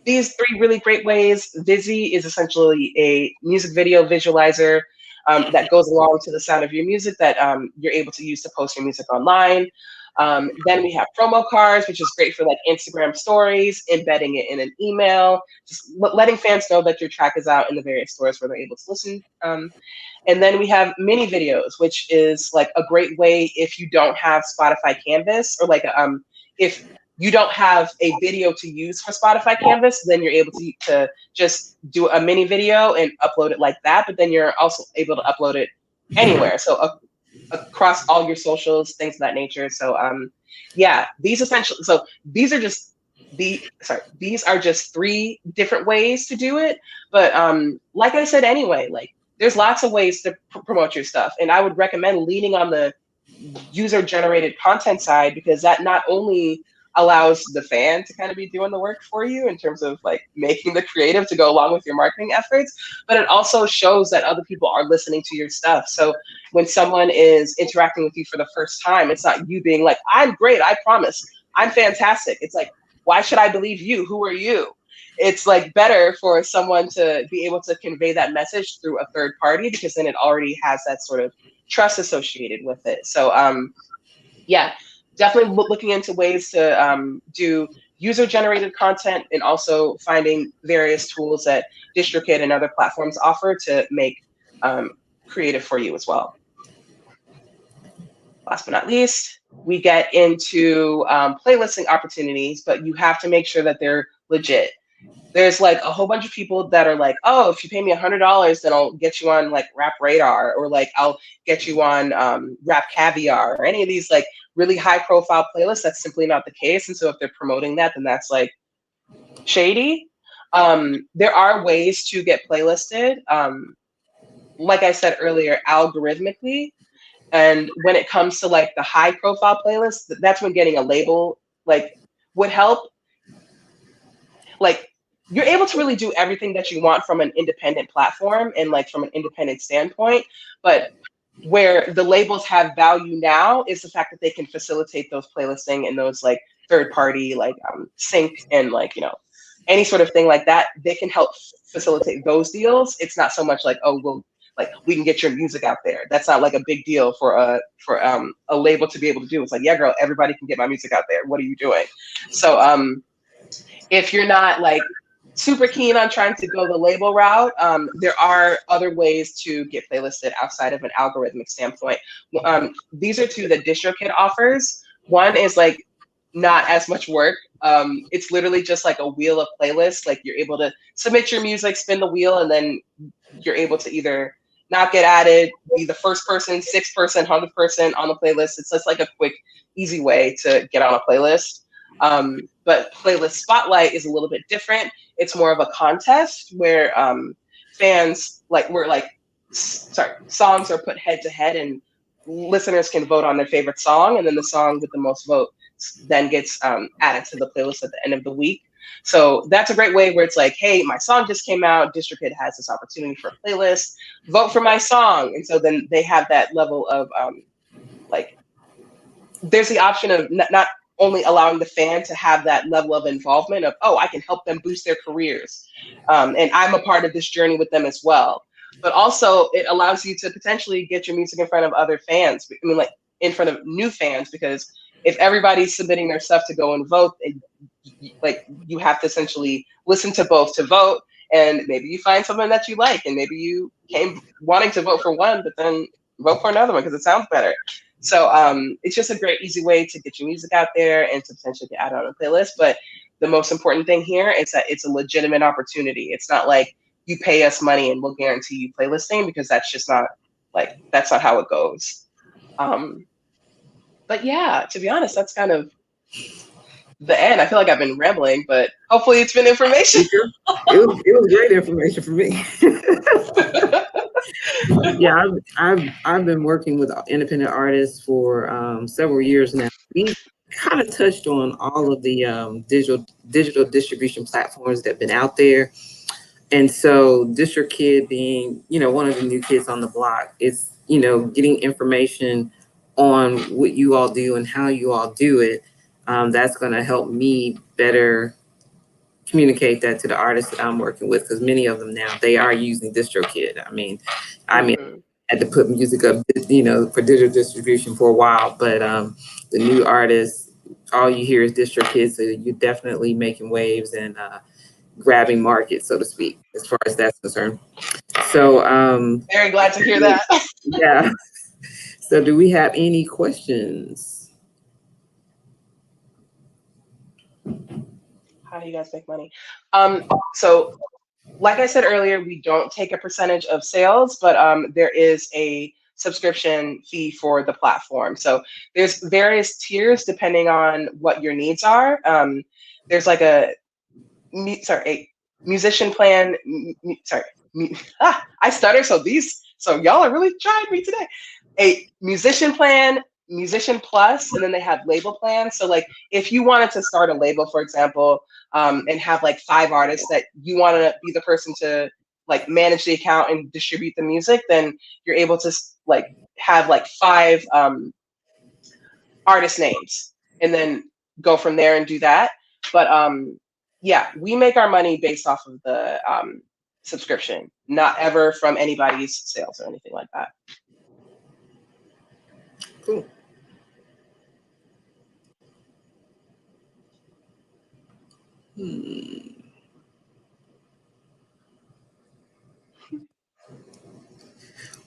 these 3 really great ways. Visi is essentially a music video visualizer that goes along to the sound of your music that you're able to use to post your music online. Then we have promo cards, which is great for like Instagram stories, embedding it in an email, just letting fans know that your track is out in the various stores where they're able to listen. And then we have mini videos, which is like a great way if you don't have Spotify Canvas, or like if you don't have a video to use for Spotify Canvas, then you're able to just do a mini video and upload it like that. But then you're also able to upload it anywhere. So across all your socials, things of that nature. So yeah, these are just these are just 3 different ways to do it. But like I said, anyway, like there's lots of ways to promote your stuff, and I would recommend leaning on the user-generated content side, because that not only allows the fan to kind of be doing the work for you in terms of like making the creative to go along with your marketing efforts, but it also shows that other people are listening to your stuff. So when someone is interacting with you for the first time, it's not you being like, I'm great, I promise, I'm fantastic. It's like, why should I believe you? Who are you? It's like better for someone to be able to convey that message through a third party, because then it already has that sort of trust associated with it. So yeah, definitely looking into ways to do user-generated content, and also finding various tools that Distrokid and other platforms offer to make creative for you as well. Last but not least, we get into playlisting opportunities, but you have to make sure that they're legit. There's like a whole bunch of people that are like, oh, if you pay me $100, then I'll get you on like Rap Radar, or like I'll get you on Rap Caviar, or any of these like really high profile playlists. That's simply not the case. And so if they're promoting that, then that's like shady. There are ways to get playlisted, like I said earlier, algorithmically. And when it comes to like the high profile playlists, that's when getting a label like would help. Like, you're able to really do everything that you want from an independent platform and like from an independent standpoint, but where the labels have value now is the fact that they can facilitate those playlisting and those like third party like sync and like, you know, any sort of thing like that. They can help facilitate those deals. It's not so much like, oh, well, like we can get your music out there. That's not like a big deal for a label to be able to do. It's like, yeah, girl, everybody can get my music out there. What are you doing? So if you're not like super keen on trying to go the label route, there are other ways to get playlisted outside of an algorithmic standpoint. These are 2 that Distrokid offers. One is like not as much work. It's literally just like a wheel of playlists. Like you're able to submit your music, spin the wheel, and then you're able to either not get added, be the first person, 6th person, 100th person on the playlist. It's just like a quick, easy way to get on a playlist. But Playlist Spotlight is a little bit different. It's more of a contest where fans songs are put head to head, and listeners can vote on their favorite song, and then the song with the most votes then gets added to the playlist at the end of the week. So that's a great way where it's like, hey, my song just came out, Distrokid has this opportunity for a playlist, vote for my song. And so then they have that level of like, there's the option of not only allowing the fan to have that level of involvement of, oh, I can help them boost their careers. And I'm a part of this journey with them as well. But also it allows you to potentially get your music in front of other fans. I mean, like in front of new fans, because if everybody's submitting their stuff to go and vote, like you have to essentially listen to both to vote, and maybe you find someone that you like, and maybe you came wanting to vote for one, but then vote for another one because it sounds better. So it's just a great, easy way to get your music out there and to potentially get added on a playlist. But the most important thing here is that it's a legitimate opportunity. It's not like you pay us money and we'll guarantee you playlisting, because that's just not that's not how it goes. But yeah, to be honest, that's kind of the end. I feel like I've been rambling, but hopefully it's been information. It was great information for me. Yeah, I've been working with independent artists for several years now. We kind of touched on all of the digital distribution platforms that have been out there. And so Distrokid being, one of the new kids on the block, is, getting information on what you all do and how you all do it. That's going to help me better communicate that to the artists that I'm working with, because many of them now, they are using Distrokid. I mean, I had to put music up, for digital distribution for a while, but the new artists, all you hear is Distrokid, so you're definitely making waves and grabbing market, so to speak, as far as that's concerned. So very glad to hear that. Yeah. So do we have any questions? How do you guys make money? So like I said earlier, we don't take a percentage of sales, but there is a subscription fee for the platform. So there's various tiers depending on what your needs are. There's like a musician plan. I stutter. So y'all are really trying me today. A musician plan, musician plus, and then they have label plans. So like if you wanted to start a label, for example, and have like 5 artists that you want to be the person to like manage the account and distribute the music, then you're able to like have like 5 artist names and then go from there and do that. But yeah, we make our money based off of the subscription, not ever from anybody's sales or anything like that. Cool.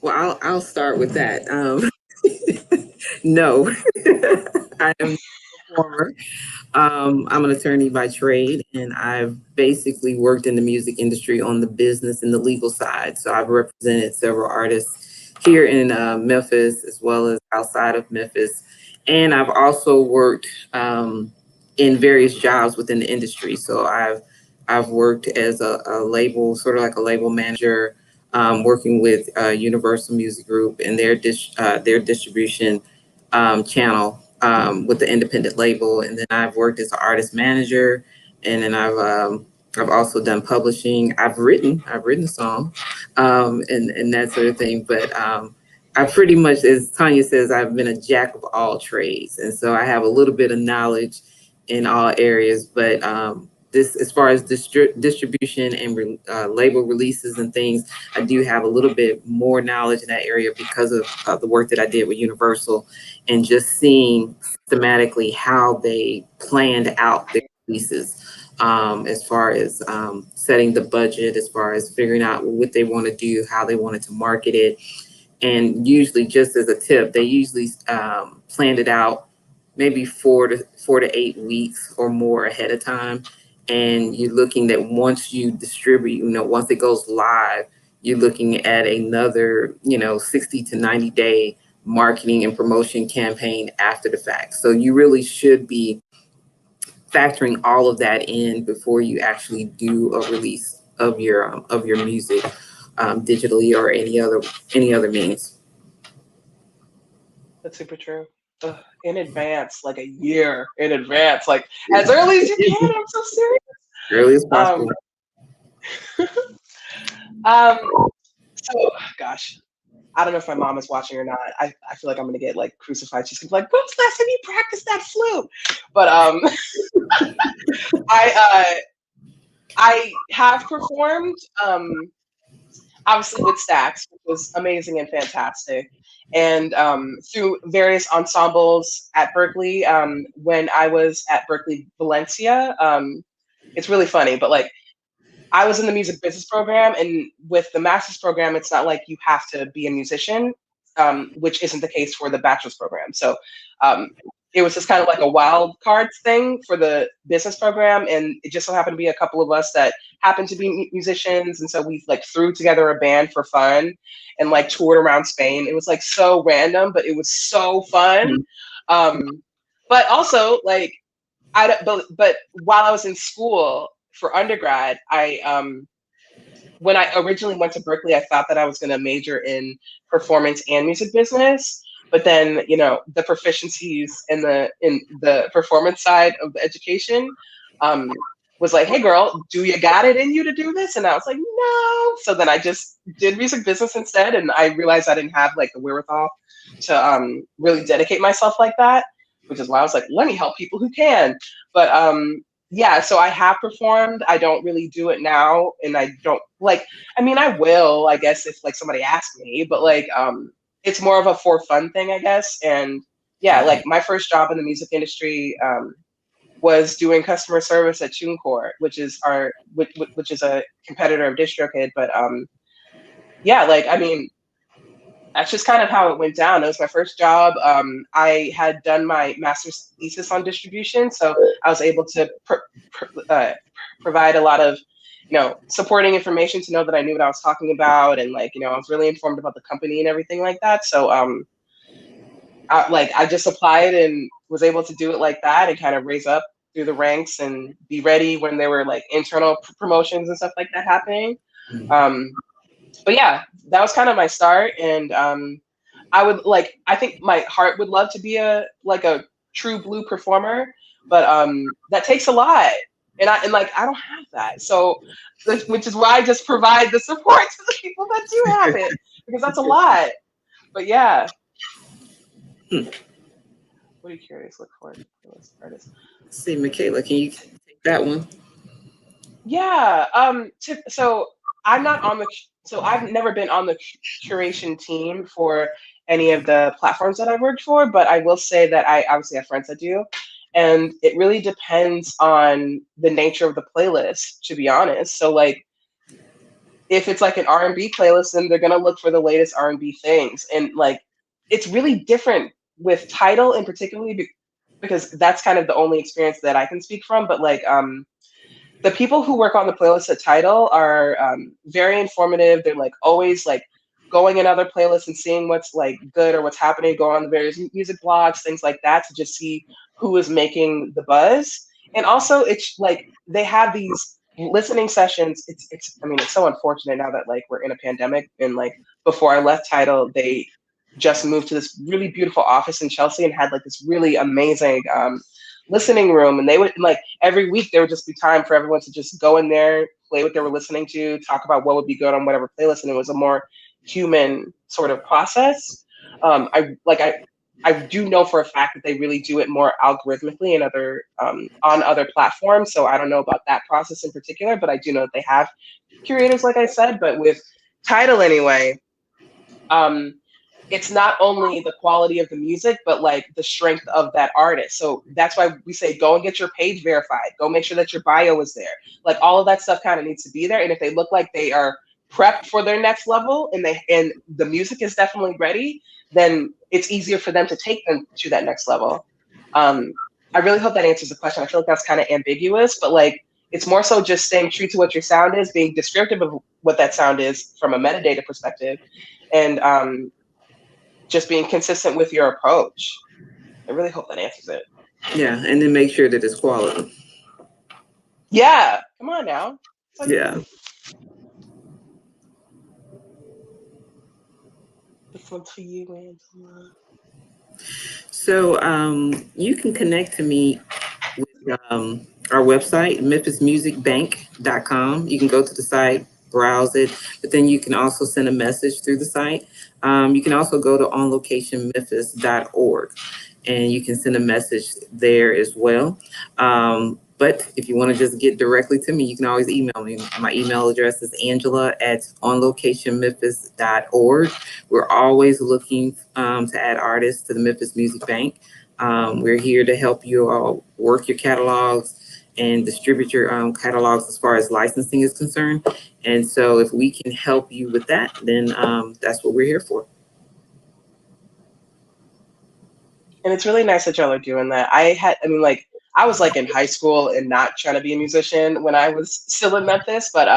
Well, I'll start with that. No, I am a performer. I'm an attorney by trade, and I've basically worked in the music industry on the business and the legal side. So I've represented several artists here in Memphis, as well as outside of Memphis. And I've also worked in various jobs within the industry. So I've worked as a label, sort of like a label manager, working with Universal Music Group and their distribution channel with the independent label. And then I've worked as an artist manager, and then I've also done publishing. I've written a song, and that sort of thing. But I pretty much, as Tanya says, I've been a jack of all trades, and so I have a little bit of knowledge in all areas. But this, as far as distribution and label releases and things, I do have a little bit more knowledge in that area because of the work that I did with Universal, and just seeing systematically how they planned out their releases, as far as setting the budget, as far as figuring out what they want to do, how they wanted to market it. And usually, just as a tip, they usually planned it out maybe 4 to 8 weeks or more ahead of time. And you're looking that once you distribute, once it goes live, you're looking at another, 60 to 90 day marketing and promotion campaign after the fact. So you really should be factoring all of that in before you actually do a release of your music, digitally or any other means. That's super true. In advance, like a year in advance, like as early as you can. I'm so serious. Early as possible. So, gosh, I don't know if my mom is watching or not. I feel like I'm gonna get like crucified. She's gonna be like, "When's the last time you practiced that flute?" But I have performed, obviously with Stax, which was amazing and fantastic. And through various ensembles at Berkeley, when I was at Berkeley Valencia, it's really funny, but like I was in the music business program, and with the master's program, it's not like you have to be a musician, which isn't the case for the bachelor's program. So um, it was just kind of like a wild cards thing for the business program, and it just so happened to be a couple of us that happened to be musicians, and so we like threw together a band for fun and like toured around Spain. It was like so random, but it was so fun. But also like but while I was in school for undergrad, when I originally went to Berkeley, I thought that I was going to major in performance and music business. But then, you know, the proficiencies in the performance side of the education was like, hey, girl, do you got it in you to do this? And I was like, no. So then I just did music business instead. And I realized I didn't have like the wherewithal to really dedicate myself like that, which is why I was like, let me help people who can. But yeah, so I have performed. I don't really do it now, and I don't like. I mean, I will, I guess, if like somebody asks me, but like, it's more of a for fun thing, I guess. And yeah, like my first job in the music industry was doing customer service at TuneCore, which is which is a competitor of Distrokid. But yeah, like I mean, that's just kind of how it went down. It was my first job. I had done my master's thesis on distribution, so I was able to provide a lot of, you know, supporting information to know that I knew what I was talking about, and like, you know, I was really informed about the company and everything like that. So I just applied and was able to do it like that and kind of raise up through the ranks and be ready when there were like internal promotions and stuff like that happening. But yeah, that was kind of my start. And I think my heart would love to be a true blue performer, but that takes a lot. And I don't have that. So, which is why I just provide the support to the people that do have it, because that's a lot. But yeah. What are you curious? Look for artists. Let's see, Mikaela, can you take that one? Yeah. So I'm not on the. So I've never been on the curation team for any of the platforms that I've worked for, but I will say that I obviously have friends that do, and it really depends on the nature of the playlist, to be honest. So like, if it's like an R&B playlist, then they're gonna look for the latest R&B things, and like, it's really different with Tidal in particularly because that's kind of the only experience that I can speak from. But like, the people who work on the playlist at Tidal are very informative. They're like always like going in other playlists and seeing what's like good or what's happening, go on the various music blogs, things like that, to just see who is making the buzz. And also it's like they have these listening sessions. I mean, it's so unfortunate now that like we're in a pandemic, and like before I left Tidal, they just moved to this really beautiful office in Chelsea and had like this really amazing listening room. And they would like every week there would just be time for everyone to just go in there, play what they were listening to, talk about what would be good on whatever playlist, and it was a more human sort of process. I do know for a fact that they really do it more algorithmically and on other platforms. So I don't know about that process in particular, but I do know that they have curators, like I said. But with Tidal anyway, it's not only the quality of the music, but like the strength of that artist. So that's why we say, go and get your page verified. Go make sure that your bio is there. Like all of that stuff kind of needs to be there. And if they look like they are prepped for their next level, and the music is definitely ready, then it's easier for them to take them to that next level. I really hope that answers the question. I feel like that's kind of ambiguous, but like, it's more so just staying true to what your sound is, being descriptive of what that sound is from a metadata perspective, and just being consistent with your approach. I really hope that answers it. Yeah, and then make sure that it's quality. Yeah, come on now. Yeah. This one's for you, Angela. So you can connect to me with our website, memphismusicbank.com. You can go to the site, browse it, but then you can also send a message through the site. You can also go to onlocationmemphis.org, and you can send a message there as well. But if you want to just get directly to me, you can always email me. My email address is angela@onlocationmemphis.org. We're always looking to add artists to the Memphis Musiq Banq. We're here to help you all work your catalogs and distribute your catalogs as far as licensing is concerned. And so if we can help you with that, then that's what we're here for. And it's really nice that y'all are doing that. I was like in high school and not trying to be a musician when I was still in Memphis, but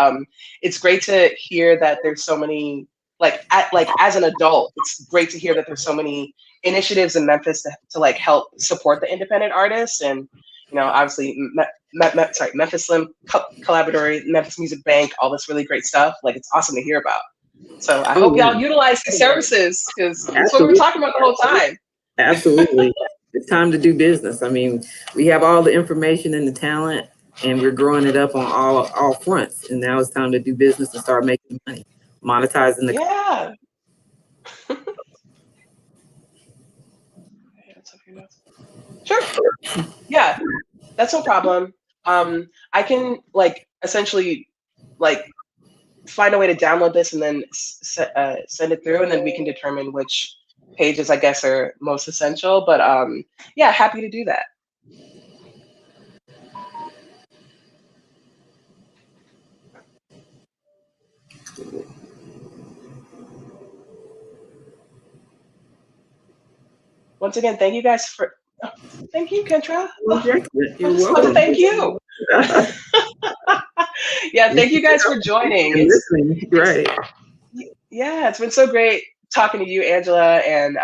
it's great to hear that there's so many, as an adult, it's great to hear that there's so many initiatives in Memphis to like help support the independent artists. And, obviously Memphis Slim Collaboratory, Memphis Musiq Banq, all this really great stuff. Like, it's awesome to hear about. So I hope y'all utilize these services, because that's what we were talking about the whole time. Absolutely. It's time to do business. I mean, we have all the information and the talent, and we're growing it up on all fronts. And now it's time to do business and start making money, monetizing the. Yeah. Sure. Yeah, that's no problem. I can essentially find a way to download this and then send it through, and then we can determine which pages I guess are most essential. But yeah, happy to do that. Once again, thank you guys for. Oh, thank you, Kentra. You're welcome. Thank you. Yeah, thank you guys for joining. Right. Yeah, it's been so great talking to you, Angela, and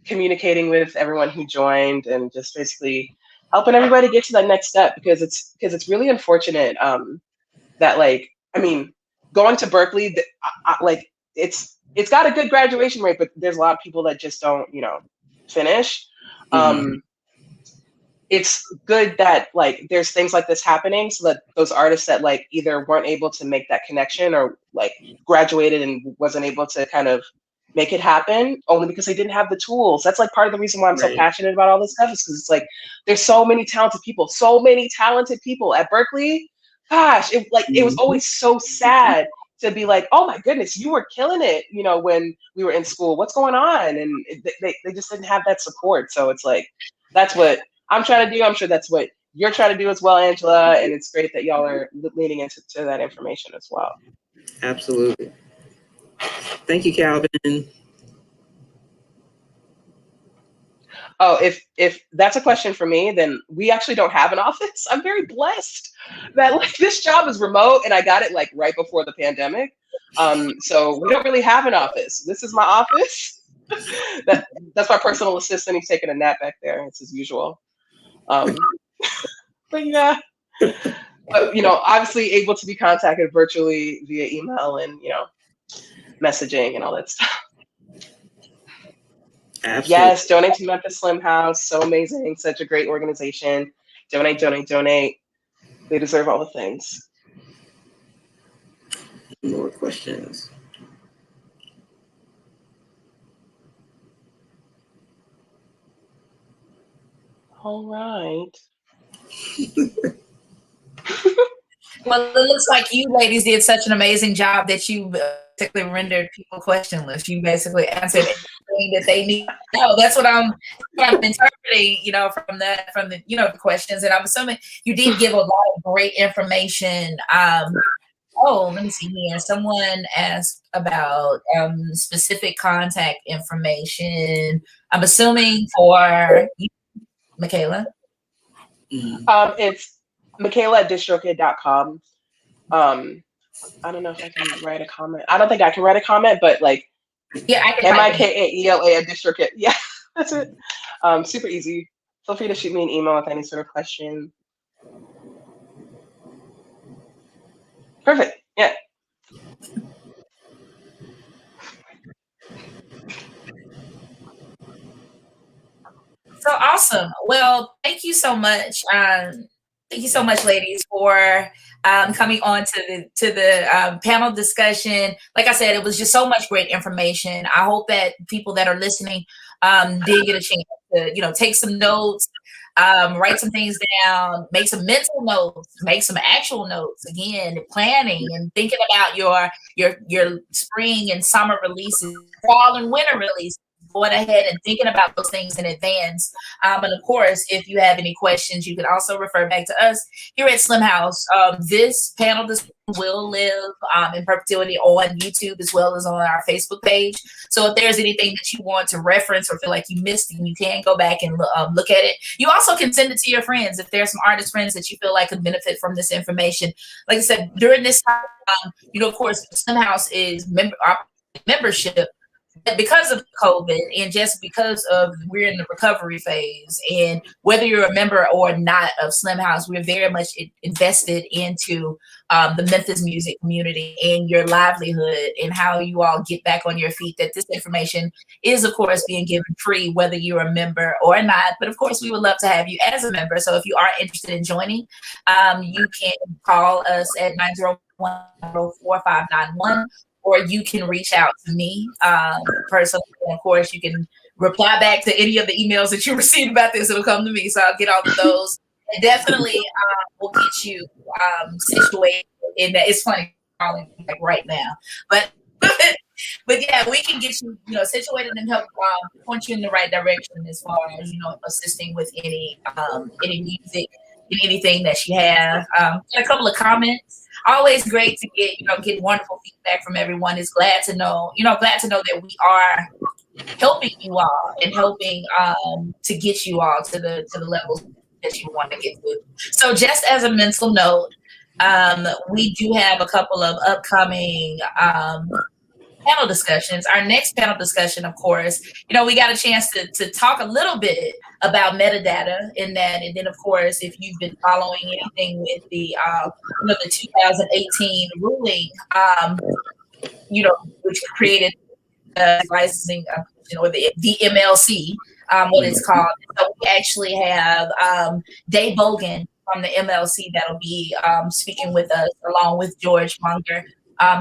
communicating with everyone who joined, and just basically helping everybody get to that next step, because it's really unfortunate that going to Berkeley, it's got a good graduation rate, but there's a lot of people that just don't finish. Mm-hmm. It's good that there's things like this happening, so that those artists that either weren't able to make that connection, or graduated and wasn't able to kind of make it happen only because they didn't have the tools. That's part of the reason why I'm so passionate about all this stuff, is because it's there's so many talented people at Berkeley. Gosh, it was always so sad to be oh my goodness, you were killing it, when we were in school. What's going on? And they just didn't have that support. So it's that's what I'm trying to do. I'm sure that's what you're trying to do as well, Angela. And it's great that y'all are leaning into that information as well. Absolutely. Thank you, Calvin. Oh, if that's a question for me, then we actually don't have an office. I'm very blessed that this job is remote, and I got it right before the pandemic. So we don't really have an office. This is my office. That's my personal assistant. He's taking a nap back there. It's as usual. But yeah, obviously able to be contacted virtually via email and messaging and all that stuff. Absolutely. Yes, donate to Memphis Slim House. So amazing. Such a great organization. Donate, donate, donate. They deserve all the things. More questions. All right. Well, it looks like you ladies did such an amazing job that you basically rendered people questionless. You basically answered everything that they need. No, that's what I'm interpreting, from the the questions. And I'm assuming you did give a lot of great information. Let me see here. Someone asked about specific contact information. I'm assuming for you, Mikaela. It's Mikaela at distrokid.com. I don't know if I can write a comment. I don't think I can write a comment, but yeah, I can. Mikaela at Distrokid. Yeah, that's it. Super easy. Feel free to shoot me an email with any sort of question. Perfect. Yeah. So awesome. Well, thank you so much. Thank you so much, ladies, for coming on to the panel discussion. Like I said, it was just so much great information. I hope that people that are listening did get a chance to take some notes. Write some things down, make some mental notes, make some actual notes. Again, planning and thinking about your spring and summer releases, fall and winter releases. Going ahead and thinking about those things in advance. And of course, if you have any questions, you can also refer back to us here at Slim House. This panel will live in perpetuity on YouTube as well as on our Facebook page. So if there's anything that you want to reference or feel like you missed, you can go back and look at it. You also can send it to your friends. If there's some artist friends that you feel like could benefit from this information. Like I said, during this time, of course, Slim House is membership. But because of COVID and just because of we're in the recovery phase, and whether you're a member or not of Slim House, we're very much invested into the Memphis music community and your livelihood and how you all get back on your feet. That this information is, of course, being given free, whether you're a member or not. But of course, we would love to have you as a member. So if you are interested in joining, you can call us at 901-4591. Or you can reach out to me personally. And of course, you can reply back to any of the emails that you received about this. It'll come to me, so I'll get all of those. And definitely will get you situated in that. It's funny calling like right now, but yeah, we can get you, situated and help point you in the right direction as far as assisting with any music and anything that you have. Got a couple of comments. Always great to get wonderful feedback from everyone. It's glad to know that we are helping you all and helping to get you all to the levels that you want to get to. So just as a mental note, we do have a couple of upcoming panel discussions. Our next panel discussion, of course, we got a chance to talk a little bit about metadata in that, and then of course, if you've been following anything with the the 2018 ruling, which created licensing, or the MLC, what it's called. So we actually have Dave Bogan from the MLC that'll be speaking with us, along with George Munger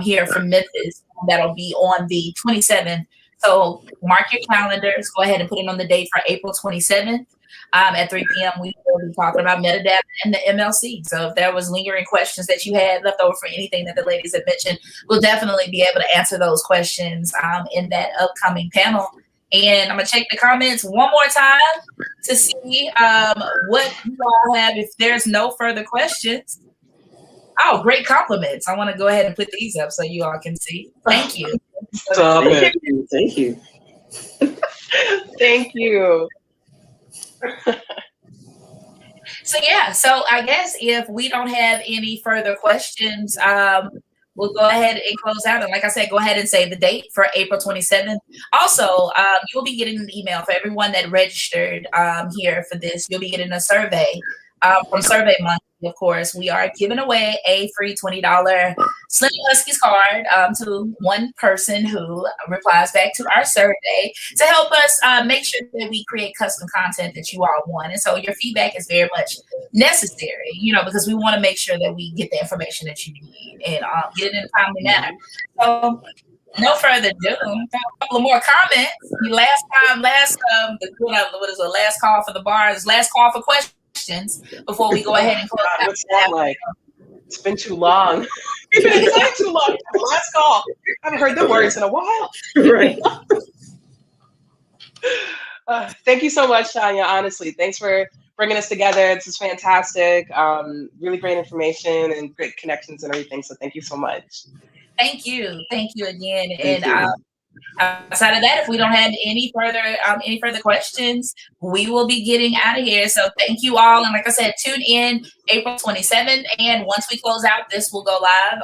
here from Memphis. That'll be on the 27th. So mark your calendars. Go ahead and put it on the date for April 27th at 3 p.m. We will be talking about metadata and the MLC. So if there was lingering questions that you had left over for anything that the ladies had mentioned, we'll definitely be able to answer those questions in that upcoming panel. And I'm going to check the comments one more time to see what you all have. If there's no further questions. Oh, great compliments. I want to go ahead and put these up so you all can see. Thank you. Stop it. Thank you. Thank you. So yeah, so I guess if we don't have any further questions, we'll go ahead and close out. And like I said, go ahead and save the date for April 27th. Also, you'll be getting an email for everyone that registered here for this. You'll be getting a survey from Survey Monkey. Of course, we are giving away a free $20 Slim Huskies card to one person who replies back to our survey to help us make sure that we create custom content that you all want. And so your feedback is very much necessary, because we want to make sure that we get the information that you need and get it in a timely manner. So no further ado, a couple of more comments. Last call for the bars, last call for questions before we go ahead and close out. What's that like? It's been too long. It's been too long. Last call. I haven't heard them words in a while. Right. Thank you so much, Tanya. Honestly, thanks for bringing us together. This is fantastic. Really great information and great connections and everything. So thank you so much. Thank you. Thank you again. And outside of that, if we don't have any further questions, we will be getting out of here. So thank you all. And like I said, tune in April 27th. And once we close out, this will go live.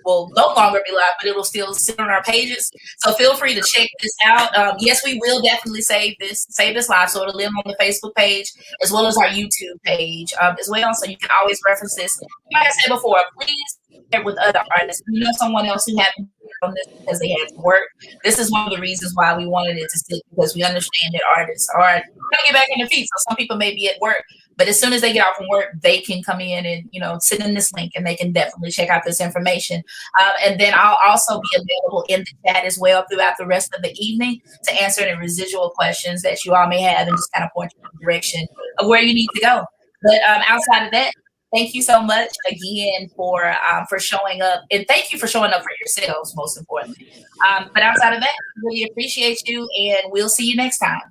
Will no longer be live, but it will still sit on our pages. So feel free to check this out. Yes, we will definitely save this live. So it'll live on the Facebook page as well as our YouTube page as well. So you can always reference this. Like I said before, please share with other artists. If you know someone else who has on this because they had to work. This is one of the reasons why we wanted it to sit, because we understand that artists are trying to get back on their feet. So some people may be at work, but as soon as they get off from work, they can come in and, you know, sit in this link and they can definitely check out this information. And then I'll also be available in the chat as well throughout the rest of the evening to answer any residual questions that you all may have and just kind of point you in the direction of where you need to go. But outside of that, thank you so much again for showing up, and thank you for showing up for yourselves, most importantly. But outside of that, really appreciate you, and we'll see you next time.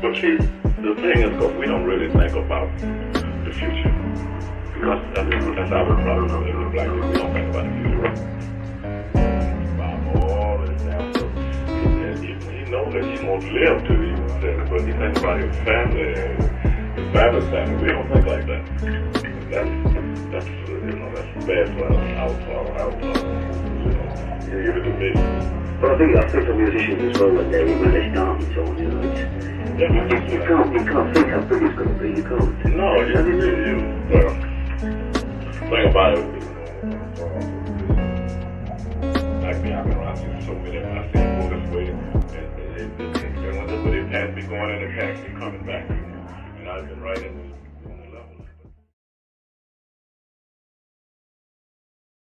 But see, the thing is, we don't really think about the future, because that's our problem as a black people. We don't think about the future. About all this now, so he knows that he won't live to be there, but he thinks about his family, his family. We don't think like that. That's that's bad for our even to me. But I think for musicians as well, when they start and so on, you know, you can't think how big it's going to be. You can't. No, well, think about it. Like me, I've been around here so many. I've seen people this way, and when they can't be going in the taxi coming back.